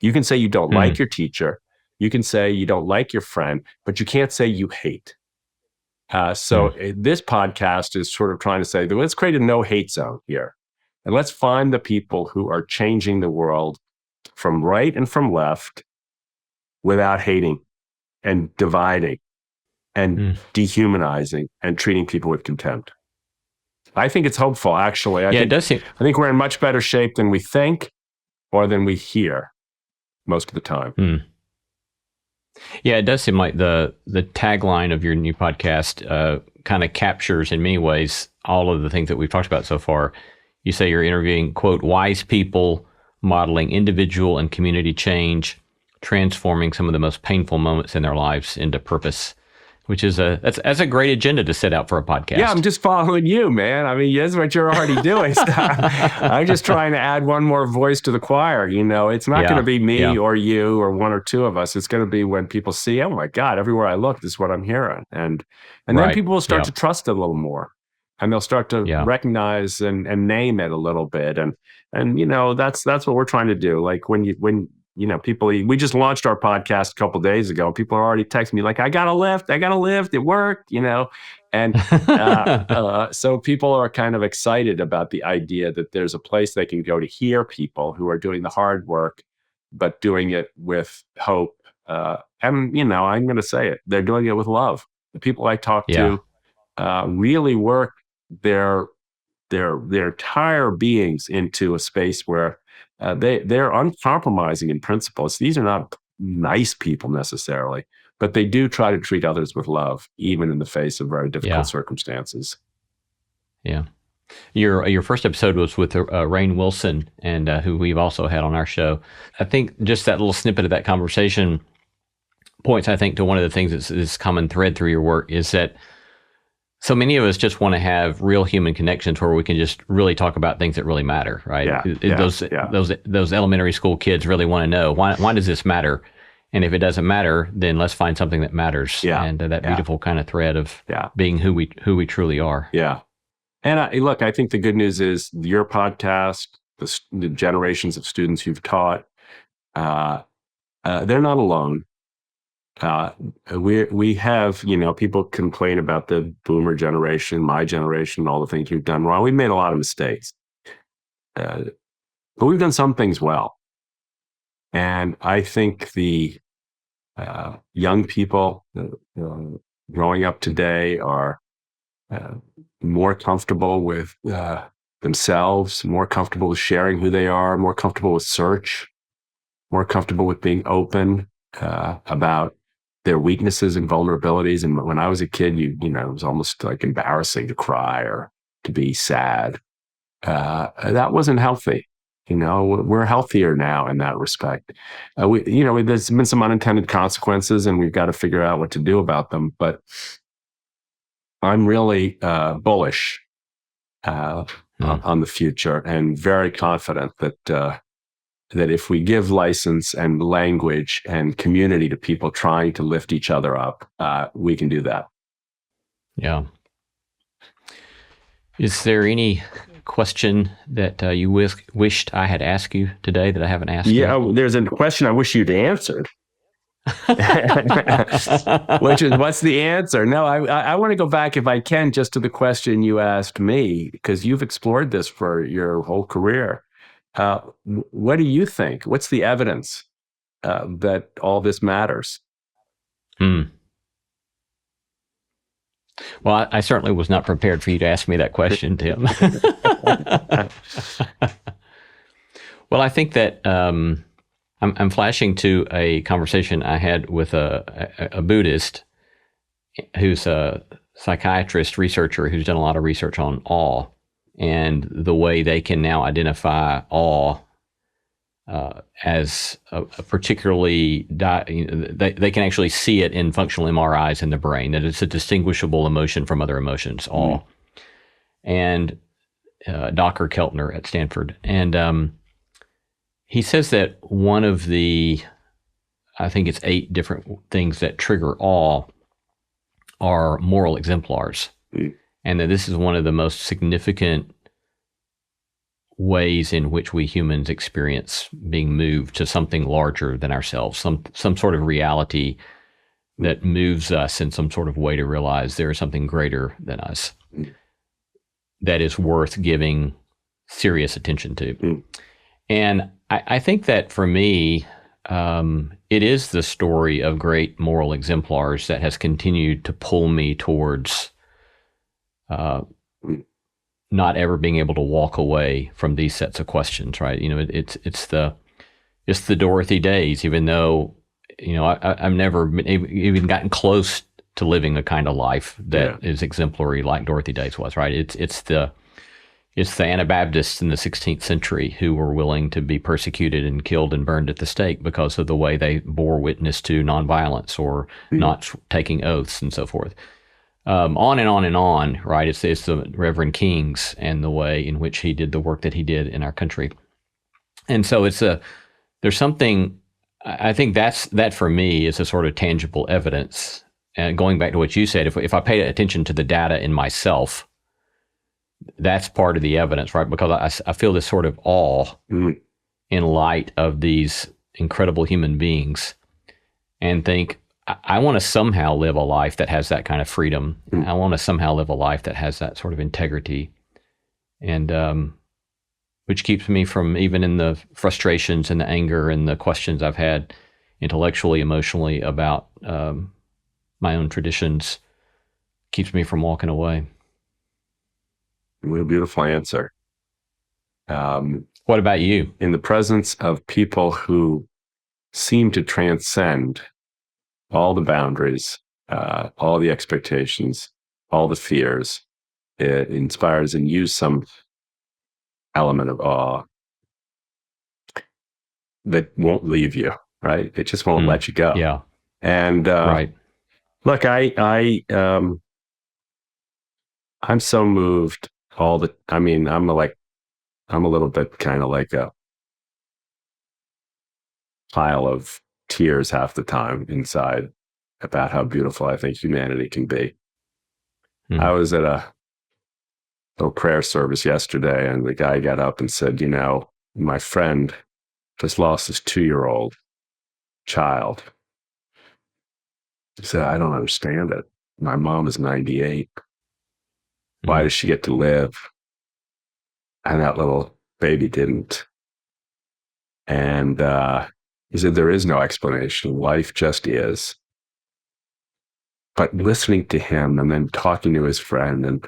You can say you don't like your teacher. You can say you don't like your friend, but you can't say you hate. So this podcast is sort of trying to say, let's create a no hate zone here. And let's find the people who are changing the world from right and from left without hating and dividing and dehumanizing and treating people with contempt. I think it's hopeful, actually. It does seem. I think we're in much better shape than we think or than we hear most of the time. Yeah, it does seem like the tagline of your new podcast kind of captures in many ways all of the things that we've talked about so far. You say you're interviewing, quote, wise people modeling individual and community change, transforming some of the most painful moments in their lives into purpose, which is that's a great agenda to set out for a podcast. Yeah, I'm just following you, man. I mean, that's what you're already doing. I'm just trying to add one more voice to the choir. It's not going to be me or you or one or two of us. It's going to be when people see, oh my God, everywhere I look, this is what I'm hearing. And then people will start to trust it a little more. And they'll start to recognize and name it a little bit. And that's what we're trying to do. Like when people, we just launched our podcast a couple of days ago. People are already texting me like, I got a lift, it worked, And so people are kind of excited about the idea that there's a place they can go to hear people who are doing the hard work, but doing it with hope. And, I'm going to say it, they're doing it with love. The people I talk to really work their entire beings into a space where they're uncompromising in principles. These are not nice people necessarily, but they do try to treat others with love, even in the face of very difficult circumstances. Yeah. Your first episode was with Rainn Wilson, and who we've also had on our show. I think just that little snippet of that conversation points, I think, to one of the things that's this common thread through your work is that So many of us just want to have real human connections where we can just really talk about things that really matter, right? Those elementary school kids really want to know why does this matter, and if it doesn't matter, then let's find something that matters. And that beautiful kind of thread of being who we truly are. Yeah, and I think the good news is your podcast, the generations of students you've taught, they're not alone. We have, people complain about the boomer generation, my generation, all the things we've done wrong. We made a lot of mistakes, but we've done some things well. And I think the young people growing up today are more comfortable with themselves, more comfortable with sharing who they are, more comfortable with search, more comfortable with being open about their weaknesses and vulnerabilities. And when I was a kid, it was almost like embarrassing to cry or to be sad. That wasn't healthy. We're healthier now in that respect. There's been some unintended consequences, and we've got to figure out what to do about them. But I'm really bullish on the future, and very confident that if we give license and language and community to people trying to lift each other up, we can do that. Yeah. Is there any question that you wished I had asked you today that I haven't asked you? Yeah, there's a question I wish you'd answered. Which is, what's the answer? No, I want to go back, if I can, just to the question you asked me, because you've explored this for your whole career. What do you think? What's the evidence that all this matters? Well, I certainly was not prepared for you to ask me that question, Tim. Well, I think that I'm flashing to a conversation I had with a Buddhist who's a psychiatrist researcher who's done a lot of research on awe and the way they can now identify awe as a particularly, they can actually see it in functional MRIs in the brain, that it's a distinguishable emotion from other emotions, awe. And Dr. Keltner at Stanford. And he says that one of the, I think it's 8 different things that trigger awe are moral exemplars. And that this is one of the most significant ways in which we humans experience being moved to something larger than ourselves, some sort of reality that moves us in some sort of way to realize there is something greater than us that is worth giving serious attention to. And I think that for me, it is the story of great moral exemplars that has continued to pull me towards not ever being able to walk away from these sets of questions, right? It's the Dorothy days, even though, I've never even gotten close to living a kind of life that is exemplary like Dorothy Day's was, right? It's the Anabaptists in the 16th century who were willing to be persecuted and killed and burned at the stake because of the way they bore witness to nonviolence or not taking oaths and so forth. On and on and on, right? It's the Reverend Kings and the way in which he did the work that he did in our country. And so there's something, I think that for me is a sort of tangible evidence. And going back to what you said, if I pay attention to the data in myself, that's part of the evidence, right? Because I feel this sort of awe in light of these incredible human beings and think, I want to somehow live a life that has that kind of freedom. I want to somehow live a life that has that sort of integrity, and which keeps me from, even in the frustrations and the anger and the questions I've had intellectually, emotionally about my own traditions, keeps me from walking away. What a beautiful answer. What about you? In the presence of people who seem to transcend all the boundaries, all the expectations, all the fears, it inspires in you some element of awe that won't leave you, right? It just won't let you go. Yeah. And right. Look, I I'm so moved I'm a little bit kind of like a pile of tears half the time inside about how beautiful I think humanity can be. I was at a prayer service yesterday, and the guy got up and said, my friend just lost his 2-year-old child. He said, I don't understand it. My mom is 98. Why does she get to live? And that little baby didn't. And he said, there is no explanation. Life just is. But listening to him and then talking to his friend, and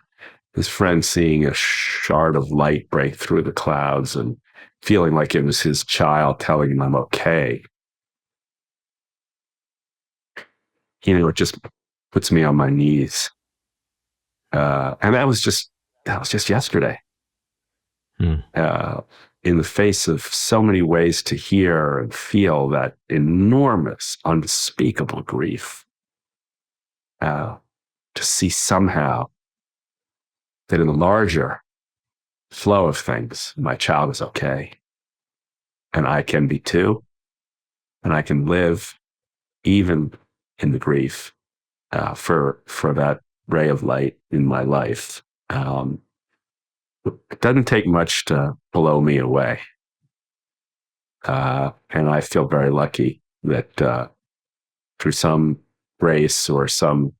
his friend seeing a shard of light break through the clouds and feeling like it was his child telling him, I'm okay. It just puts me on my knees. And that was just yesterday. In the face of so many ways to hear and feel that enormous, unspeakable grief, to see somehow that in the larger flow of things, my child is okay. And I can be too. And I can live even in the grief for that ray of light in my life. It doesn't take much to blow me away. And I feel very lucky that through some grace or some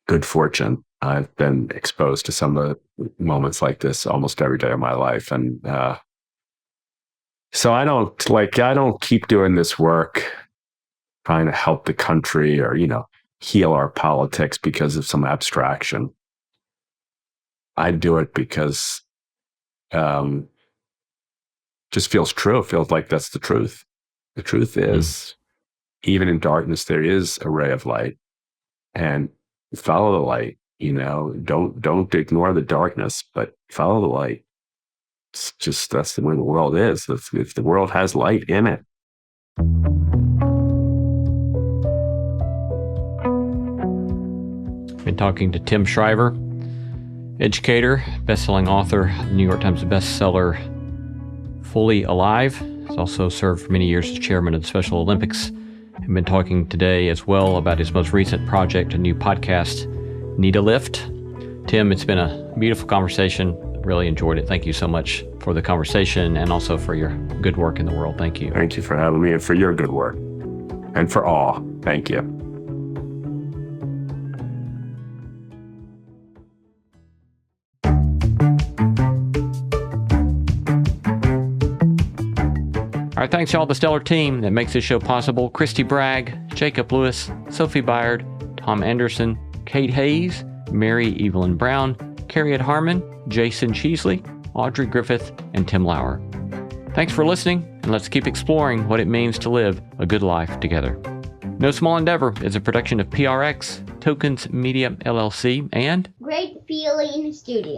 good fortune, I've been exposed to some of the moments like this almost every day of my life. And so I don't keep doing this work trying to help the country or, heal our politics because of some abstraction. I do it because just feels true. It feels like that's the truth. The truth is, even in darkness, there is a ray of light, and follow the light. Don't ignore the darkness, but follow the light. It's just, that's the way the world is. If the world has light in it. Been talking to Tim Shriver, educator, best-selling author, New York Times bestseller, Fully Alive. He's also served for many years as chairman of the Special Olympics. I've been talking today as well about his most recent project, a new podcast, Need a Lift. Tim, it's been a beautiful conversation. Really enjoyed it. Thank you so much for the conversation and also for your good work in the world. Thank you. Thank you for having me and for your good work. And for all. Thank you. All right, thanks to all the stellar team that makes this show possible. Christy Bragg, Jacob Lewis, Sophie Byard, Tom Anderson, Kate Hayes, Mary Evelyn Brown, Carriette Harmon, Jason Cheesley, Audrey Griffith, and Tim Lauer. Thanks for listening, and let's keep exploring what it means to live a good life together. No Small Endeavor is a production of PRX, Tokens Media LLC, and Great Feeling Studio.